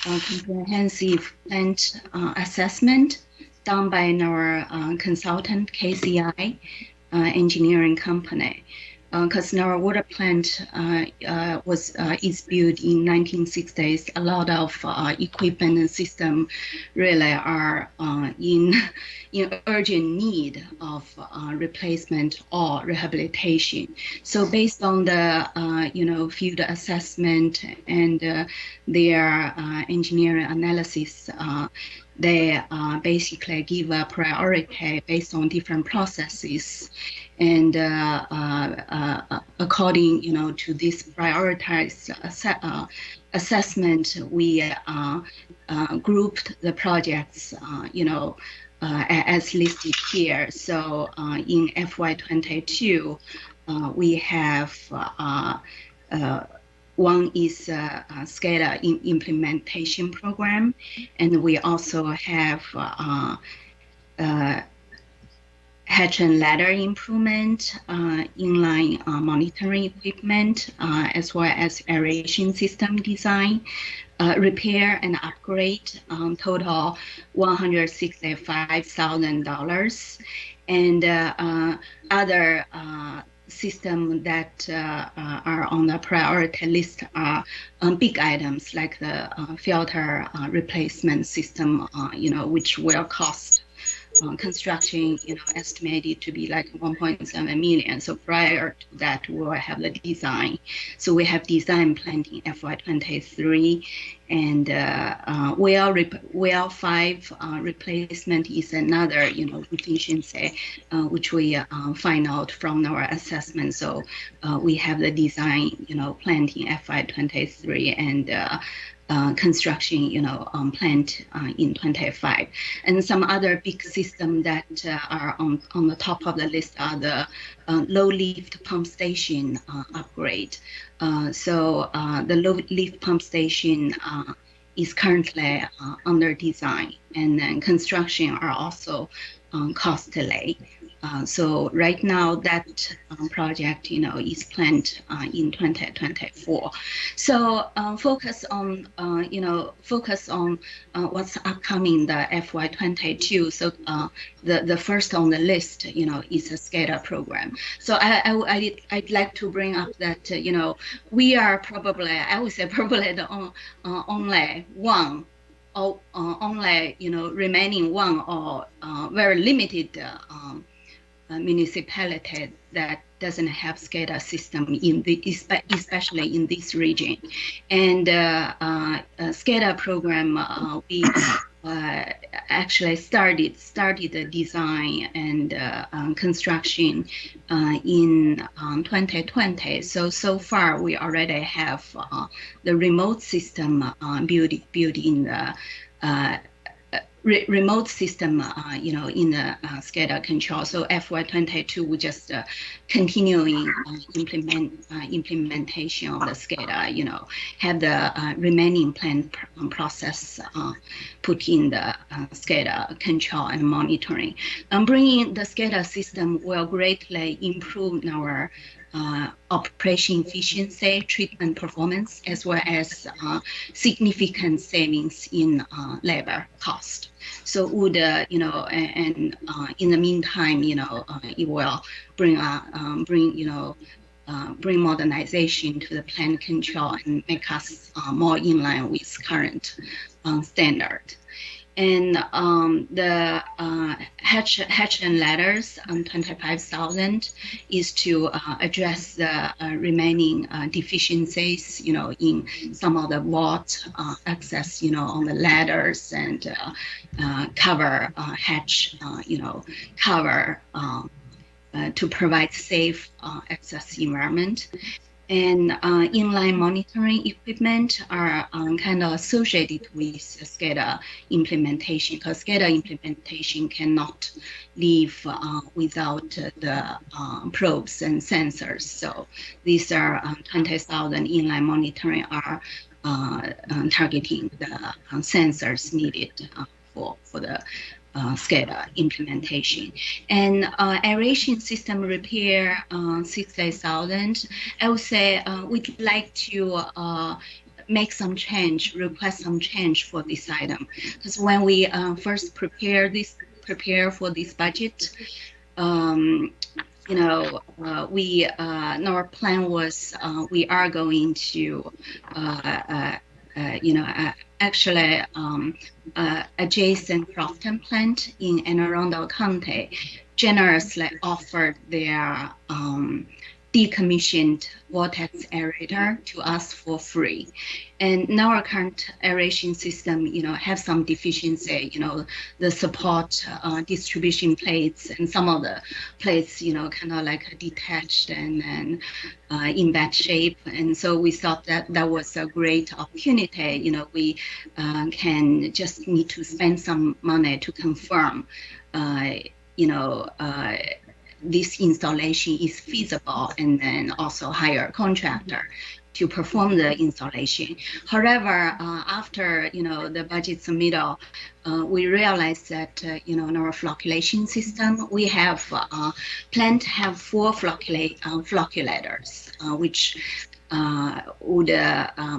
Speaker 16: comprehensive plant assessment done by our consultant KCI engineering company. Because our water plant is built in 1960s, a lot of equipment and system really are in urgent need of replacement or rehabilitation. So based on the field assessment and their engineering analysis, they basically give a priority based on different processes. And according, to this prioritized assessment, we grouped the projects, as listed here. So in FY22, we have one is a SCADA implementation program, and we also have hatch and ladder improvement, inline monitoring equipment, as well as aeration system design, repair and upgrade, total $165,000, and other systems that are on the priority list are big items like the filter replacement system, which will cost construction, estimated to be like 1.7 million. So prior to that, we will have the design. So we have design planned in FY23, and well 5 replacement is another, efficiency, which we find out from our assessment. So we have the design, planned in FY23, and construction, planned in 25. And some other big systems that are on the top of the list are the low lift pump station upgrade. So the low lift pump station is currently under design, and then construction are also costly. So right now that project, is planned in 2024. So focus on what's upcoming, the FY22. So the first on the list, is a SCADA program. So I'd like to bring up that, we are probably, I would say probably the only one, or only, remaining one or very limited municipality that doesn't have SCADA system especially in this region. And SCADA program, we actually started the design and construction in 2020. So far we already have the remote system built in the remote system, in the SCADA control. So FY22, we just continuing implementation of the SCADA, have the remaining plan process put in the SCADA control and monitoring. Bringing the SCADA system will greatly improve our operation efficiency, treatment performance, as well as significant savings in labor cost. So would and in the meantime, it will bring modernization to the plant control and make us more in line with current standard. And the hatch and ladders, 25,000, is to address the remaining deficiencies, in some of the vault access, on the ladders, and cover hatch, cover to provide safe access environment. And inline monitoring equipment are kind of associated with SCADA implementation, because SCADA implementation cannot live without the probes and sensors. So these are 20,000 inline monitoring are targeting the sensors needed for the SCADA implementation. And aeration system repair, 60,000. I would say we'd like to make some change, request some change for this item, because when we first prepare for this budget, we our plan was we are going to actually adjacent Crofton plant in Anne Arundel County generously offered their decommissioned vortex aerator to us for free. And now our current aeration system, have some deficiency, the support distribution plates and some of the plates, kind of like detached and in bad shape. And so we thought that that was a great opportunity. We can just need to spend some money to confirm, this installation is feasible, and then also hire a contractor. to perform the installation. However, after the budget submittal, we realized that in our flocculation system we have plan to have 4 flocculators, which would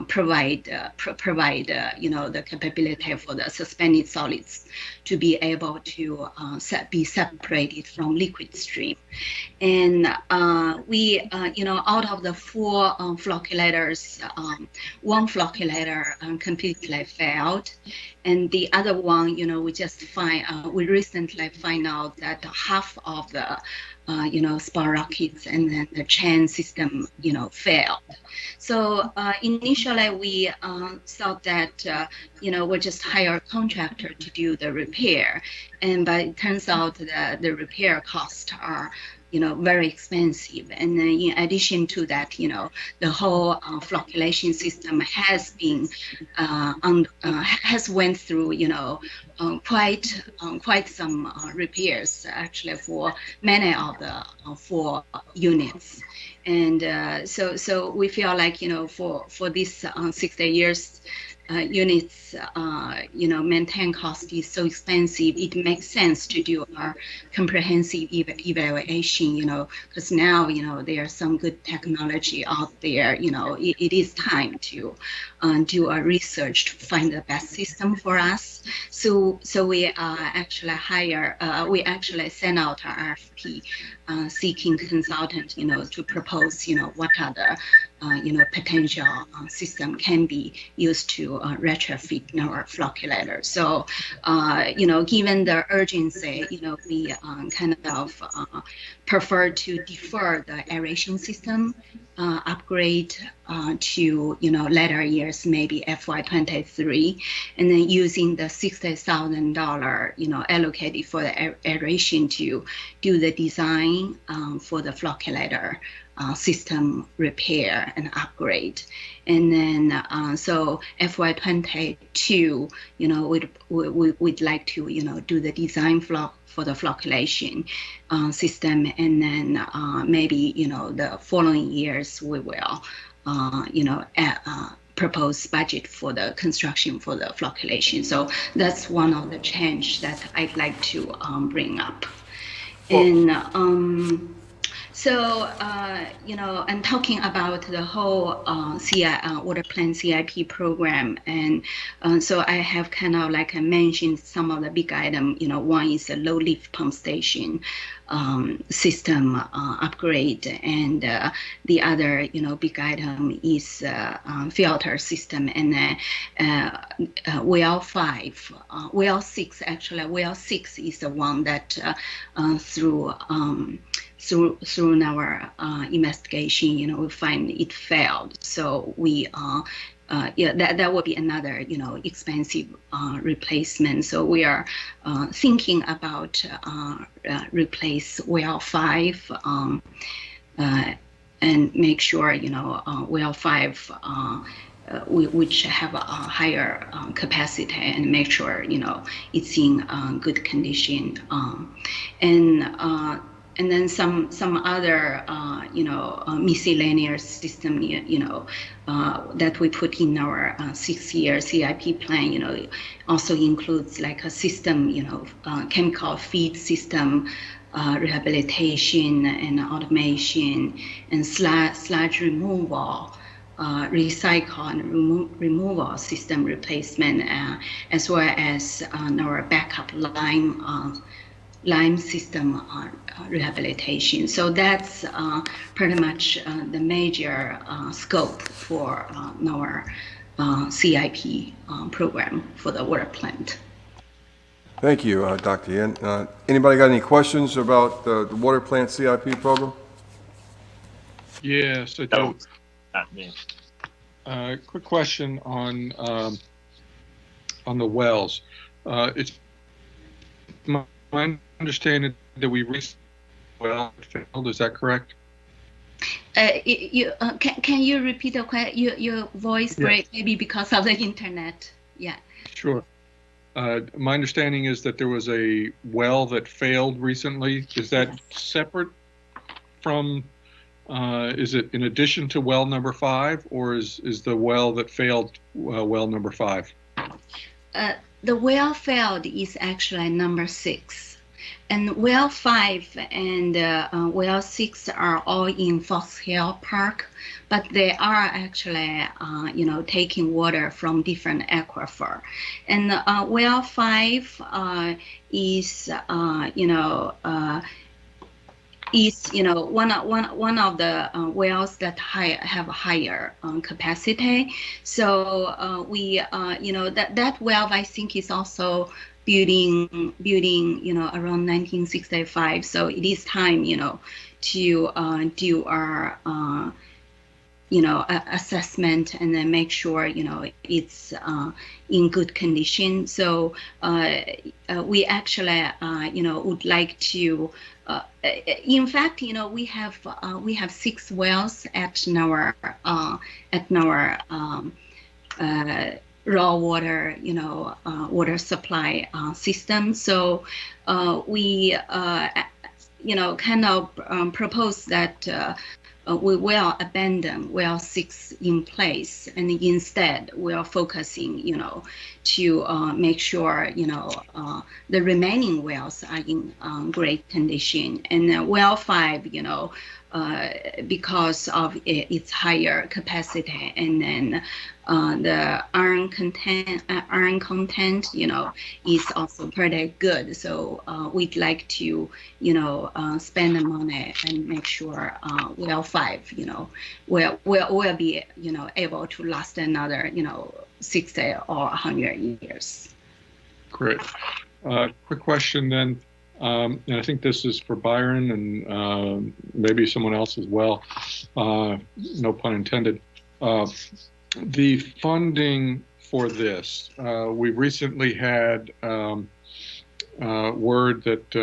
Speaker 16: provide the capability for the suspended solids to be able to be separated from liquid stream. And we, out of the 4 flocculators, 1 flocculator completely failed, and the other one, we recently find out that half of the sprockets and then the chain system, failed. So initially we thought that, we'll just hire a contractor to do the repair. But it turns out that the repair costs are, very expensive. And then in addition to that, the whole flocculation system has been, has went through, quite some repairs actually for many of the 4 units. And so we feel like, for this 60 years, units, maintain cost is so expensive, it makes sense to do a comprehensive evaluation, because now, there are some good technology out there, it is time to do a research to find the best system for us. So we actually we actually send out our RFP seeking consultant, to propose, what are the potential system can be used to retrofit our flocculator. So, given the urgency, we kind of prefer to defer the aeration system upgrade to later years, maybe FY23, and then using the $60,000 allocated for the aeration to do the design for the flocculator system repair and upgrade. And then so FY22, we'd like to do the design for the flocculation system, and then maybe the following years we will propose budget for the construction for the flocculation. So that's one of the change that I'd like to bring up. And so, I'm talking about the whole water plant CIP program. And so I have kind of like I mentioned some of the big items. One is a low lift pump station system upgrade. And the other, big item is filter system. And well 5, well 6, actually, well 6 is the one that through our investigation, we find it failed. So we, that would be another, expensive replacement. So we are thinking about replace well 5 and make sure, well 5 which have a higher capacity, and make sure, it's in good condition. And then some other, miscellaneous system, that we put in our 6-year CIP plan, also includes like a system, chemical feed system, rehabilitation and automation, and sludge removal, recycle and removal system replacement, as well as our backup lime system rehabilitation. So that's pretty much the major scope for our CIP program for the water plant.
Speaker 8: Thank you, Dr. Yen. Anybody got any questions about the water plant CIP program?
Speaker 6: Yes, I do. Quick question on the wells. It's my understanding that we recently failed. Is that correct?
Speaker 16: Can you repeat the question? Your voice break, maybe because of the internet. Yeah.
Speaker 6: Sure. My understanding is that there was a well that failed recently. Is that separate from Is it in addition to well number 5, or is the well that failed well number 5?
Speaker 16: The well failed is actually number 6. And well 5 and well 6 are all in Fox Hill Park, but they are actually, taking water from different aquifer. And well 5 is, one of the wells that have higher capacity. So that well, I think, is also building, around 1965. So it is time, to do our, assessment and then make sure, it's in good condition. So we actually, would like to. In fact, we have 6 wells at our raw water, water supply system. So we, kind of propose that we will abandon well 6 in place, and instead we are focusing, to make sure, the remaining wells are in great condition. And well 5, because of its higher capacity, and then the iron content, is also pretty good. So we'd like to, spend the money and make sure well 5, will be, able to last another, 60 or 100 years.
Speaker 6: Great. Quick question then. And I think this is for Byron and maybe someone else as well. No pun intended. The funding for this, we recently had word that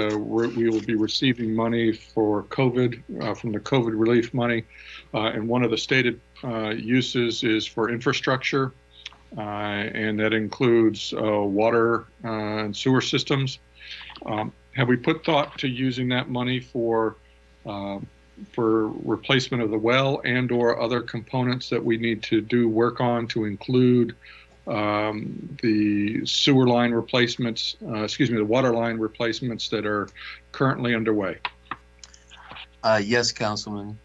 Speaker 6: we will be receiving money for COVID, from the COVID relief money. And one of the stated uses is for infrastructure, and that includes water and sewer systems. Have we put thought to using that money for replacement of the well and/or other components that we need to do work on, to include the sewer line replacements, the water line replacements that are currently underway?
Speaker 18: Yes, Councilman.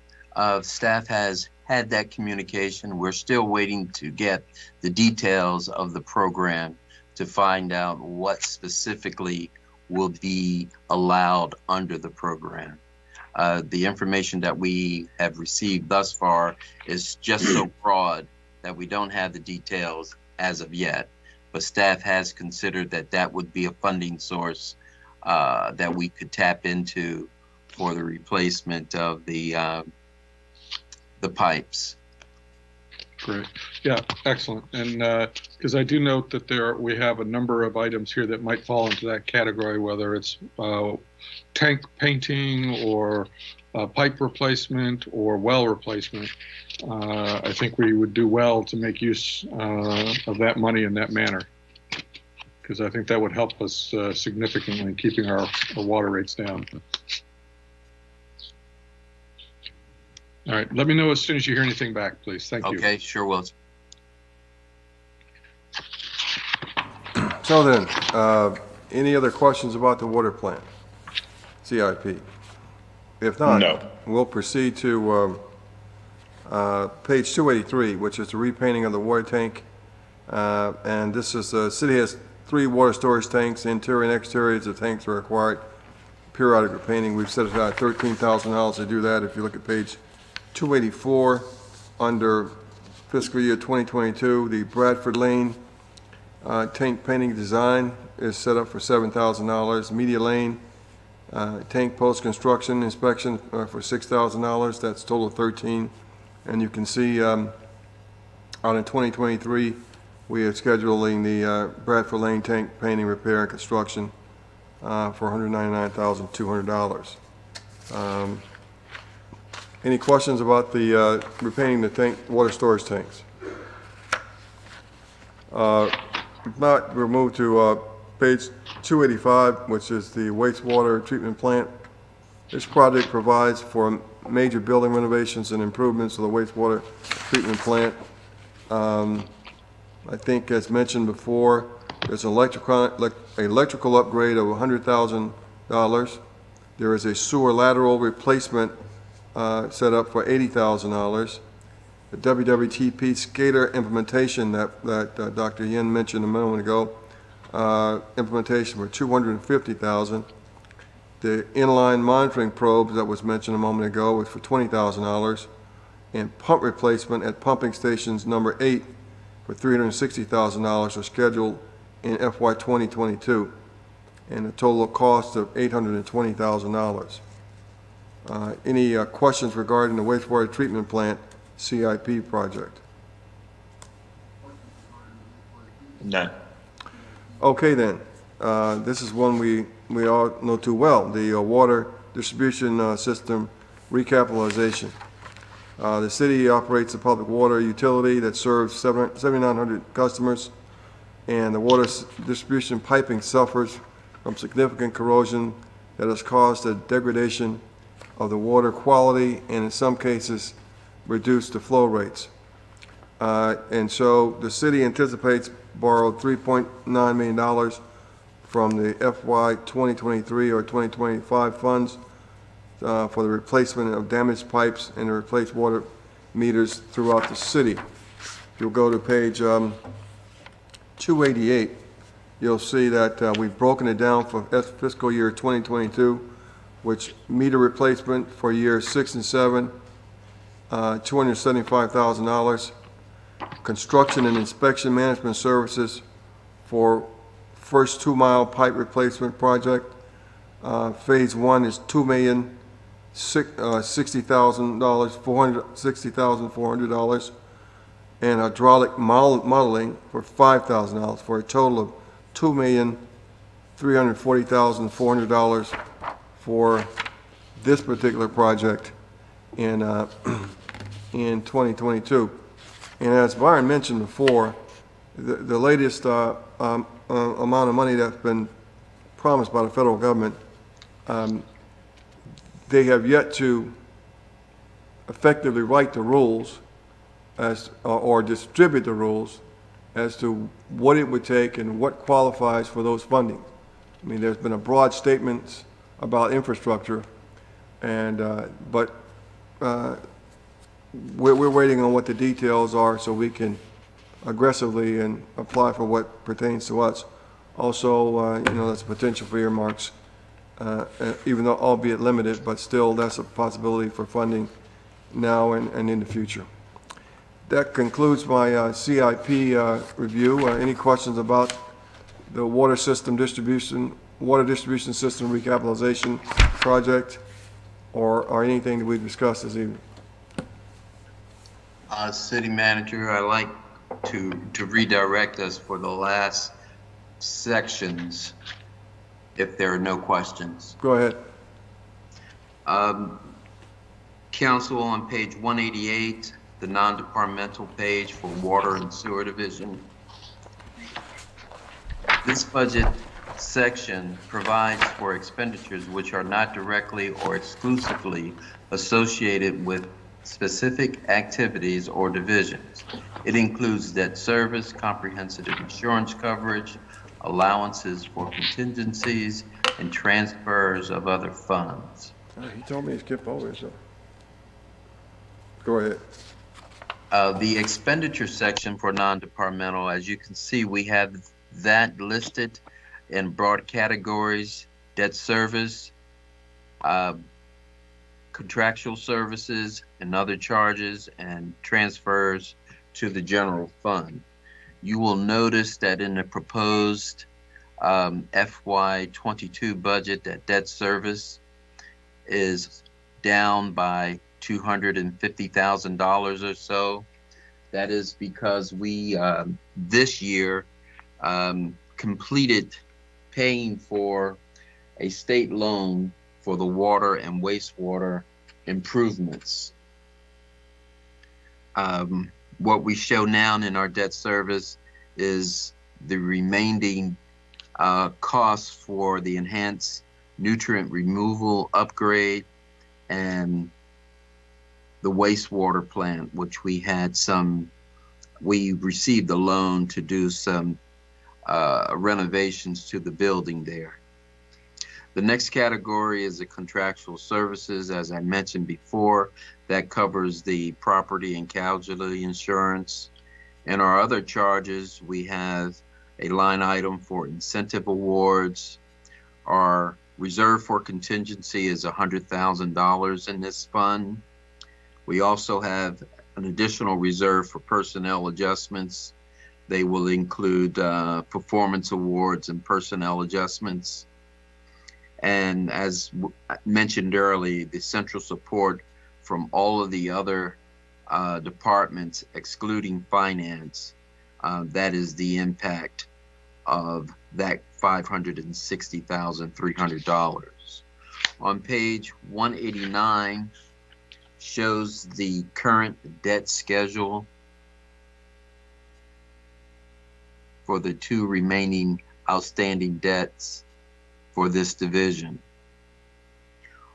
Speaker 18: Staff has had that communication. We're still waiting to get the details of the program to find out what specifically will be allowed under the program. The information that we have received thus far is just so broad that we don't have the details as of yet. But staff has considered that would be a funding source that we could tap into for the replacement of the pipes.
Speaker 6: Great. Yeah, excellent. And because I do note that we have a number of items here that might fall into that category, whether it's tank painting or pipe replacement or well replacement. I think we would do well to make use of that money in that manner, because I think that would help us significantly in keeping our water rates down. All right, let me know as soon as you hear anything back, please. Thank you.
Speaker 18: Okay, sure will.
Speaker 8: So then, any other questions about the water plant, CIP? If not,
Speaker 10: no.
Speaker 8: We'll proceed to page 283, which is the repainting of the water tank. And this is, the city has 3 water storage tanks, interior and exterior. The tanks are required periodic repainting. We've set aside $13,000 to do that. If you look at page 284, under fiscal year 2022, the Bradford Lane tank painting design is set up for $7,000. Media Lane tank post-construction inspection for $6,000. That's total of $13,000. And you can see out in 2023, we are scheduling the Bradford Lane tank painting, repair, and construction for $199,200. Any questions about the repainting the tank water storage tanks? If not, we'll move to page 285, which is the wastewater treatment plant. This project provides for major building renovations and improvements of the wastewater treatment plant. I think as mentioned before, there's an electrical upgrade of $100,000. There is a sewer lateral replacement set up for $80,000. The WWTP skater implementation that Dr. Yin mentioned a moment ago, implementation for $250,000. The inline monitoring probes that was mentioned a moment ago was for $20,000. And pump replacement at pumping stations number 8 for $360,000 are scheduled in FY 2022, and a total cost of $820,000. Any questions regarding the wastewater treatment plant CIP project?
Speaker 10: None.
Speaker 8: Okay then, this is one we all know too well, the water distribution system recapitalization. The city operates a public water utility that serves 7,900 customers, and the water distribution piping suffers from significant corrosion that has caused a degradation of the water quality and in some cases reduced the flow rates. And so the city anticipates borrowed $3.9 million from the FY 2023 or 2025 funds for the replacement of damaged pipes and to replace water meters throughout the city. If you'll go to page 288, you'll see that we've broken it down for fiscal year 2022, which meter replacement for years 6 and 7, $275,000. Construction and inspection management services for first 2-mile pipe replacement project. Phase 1 is $2,060,400, and hydraulic modeling for $5,000 for a total of $2,340,400 for this particular project in 2022. And as Byron mentioned before, the latest amount of money that's been promised by the federal government, they have yet to effectively write the rules or distribute the rules as to what it would take and what qualifies for those funding. I mean, there's been a broad statement about infrastructure, and but we're waiting on what the details are so we can aggressively and apply for what pertains to us. Also, you know, that's potential for earmarks, even though albeit limited, but still that's a possibility for funding now and in the future. That concludes my CIP review. Any questions about the water distribution system recapitalization project, or anything that we've discussed this evening?
Speaker 18: City Manager, I'd like to redirect us for the last sections, if there are no questions.
Speaker 8: Go ahead.
Speaker 18: Council, on page 188, the non-departmental page for Water and Sewer Division. This budget section provides for expenditures which are not directly or exclusively associated with specific activities or divisions. It includes debt service, comprehensive insurance coverage, allowances for contingencies, and transfers of other funds.
Speaker 8: He told me to skip over it, so go ahead.
Speaker 18: The expenditure section for non-departmental, as you can see, we have that listed in broad categories: debt service, contractual services and other charges, and transfers to the general fund. You will notice that in the proposed FY22 budget, that debt service is down by $250,000 or so. That is because we this year completed paying for a state loan for the water and wastewater improvements. What we show now in our debt service is the remaining costs for the enhanced nutrient removal upgrade and the wastewater plant, which we received a loan to do some renovations to the building there. The next category is the contractual services. As I mentioned before, that covers the property and casualty insurance. And our other charges, we have a line item for incentive awards. Our reserve for contingency is $100,000 in this fund. We also have an additional reserve for personnel adjustments. They will include performance awards and personnel adjustments. And as mentioned earlier, the central support from all of the other departments, excluding finance, that is the impact of that $560,300. On page 189 shows the current debt schedule for the two remaining outstanding debts for this division.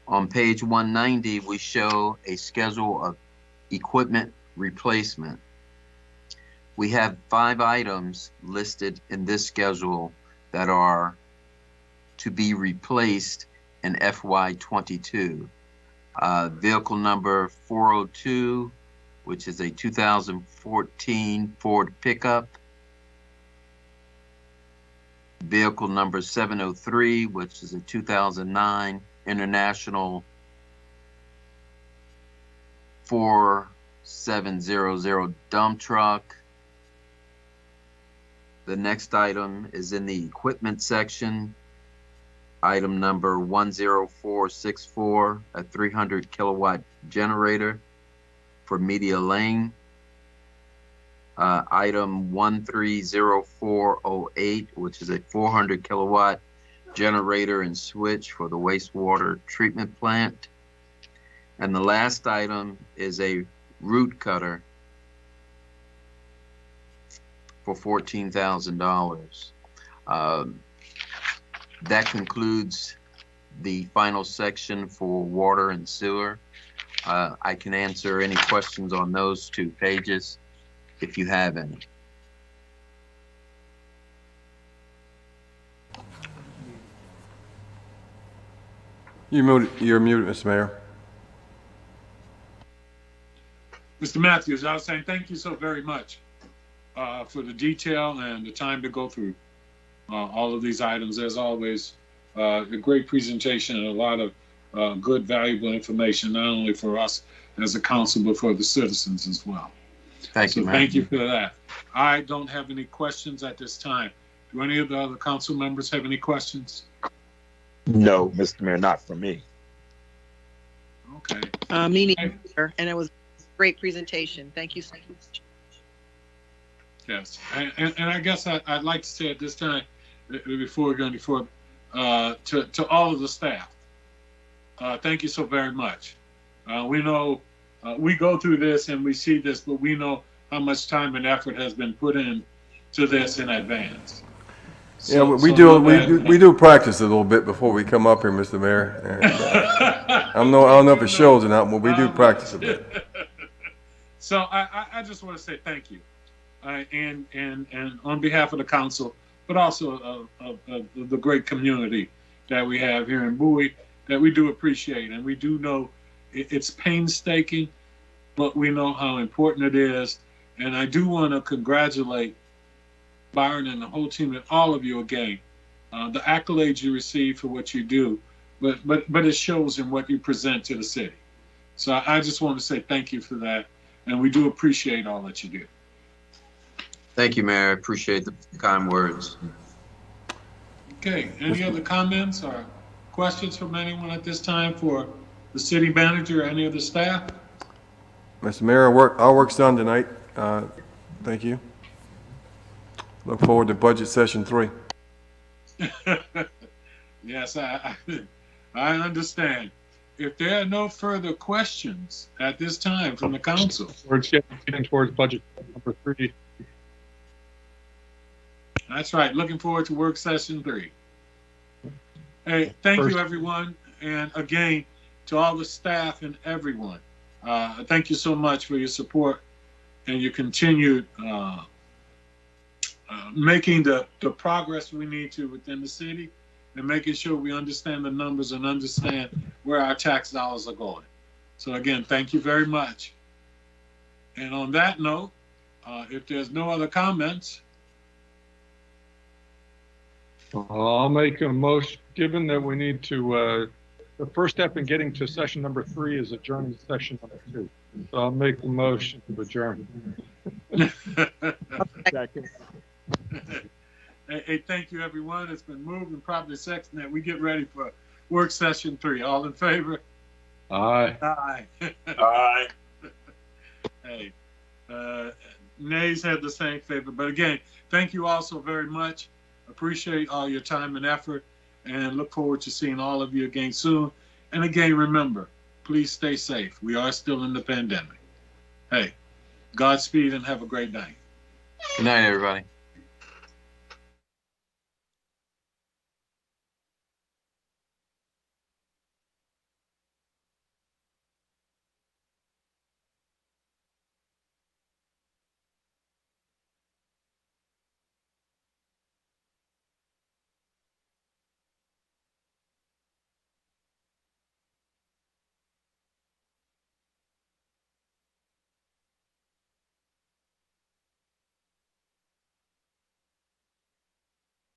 Speaker 18: On page 190, we show a schedule of equipment replacement. We have 5 items listed in this schedule that are to be replaced in FY22. Vehicle number 402, which is a 2014 Ford pickup. Vehicle number 703, which is a 2009 International 4700 dump truck. The next item is in the equipment section. Item number 10464, a 300 kilowatt generator for Media Lane. Item 130408, which is a 400 kilowatt generator and switch for the wastewater treatment plant. And the last item is a root cutter for $14,000. That concludes the final section for water and sewer. I can answer any questions on those 2 pages if you have any.
Speaker 8: You're muted, Mr. Mayor.
Speaker 1: Mr. Matthews, I was saying thank you so very much for the detail and the time to go through all of these items. As always, a great presentation and a lot of good, valuable information, not only for us as a council, but for the citizens as well.
Speaker 18: Thank you,
Speaker 1: Thank you for that. I don't have any questions at this time. Do any of the other council members have any questions?
Speaker 10: No, Mr. Mayor, not for me.
Speaker 1: Okay.
Speaker 15: Me neither, and it was a great presentation. Thank you so much.
Speaker 1: Yes, and I guess I'd like to say at this time, before we go any further, to all of the staff, thank you so very much. We know we go through this and we see this, but we know how much time and effort has been put in to this in advance.
Speaker 8: Yeah, we do practice a little bit before we come up here, Mr. Mayor. And, I don't know if it shows or not, but we do practice a bit.
Speaker 1: So I just want to say thank you, and on behalf of the council, but also of the great community that we have here in Bowie, that we do appreciate, and we do know it's painstaking, but we know how important it is. And I do want to congratulate Byron and the whole team and all of you again. The accolades you receive for what you do, but it shows in what you present to the city. So I just want to say thank you for that, and we do appreciate all that you do.
Speaker 18: Thank you, Mayor. I appreciate the kind words.
Speaker 1: Okay, any other comments or questions from anyone at this time for the city manager or any of the staff?
Speaker 8: Mr. Mayor, our work's done tonight. Thank you. Look forward to budget session 3.
Speaker 1: Yes, I understand. If there are no further questions at this time from the council.
Speaker 6: We're getting towards budget number 3.
Speaker 1: That's right. Looking forward to work session 3. Hey, thank you, everyone. And again, to all the staff and everyone, Thank you so much for your support and your continued making the progress we need to within the city and making sure we understand the numbers and understand where our tax dollars are going. So again, thank you very much. And on that note, if there's no other comments.
Speaker 6: I'll make a motion, given that we need to, the first step in getting to session number 3 is adjourning session number 2. So I'll make the motion to adjourn.
Speaker 10: Second.
Speaker 1: Hey, thank you, everyone. It's been moved and probably seconded that we get ready for work session 3. All in favor?
Speaker 6: Aye.
Speaker 1: Aye.
Speaker 10: Aye.
Speaker 1: Hey, nays had the same favor. But again, thank you all so very much. Appreciate all your time and effort and look forward to seeing all of you again soon. And again, remember, please stay safe. We are still in the pandemic. Hey, Godspeed and have a great night.
Speaker 18: Good night, everybody.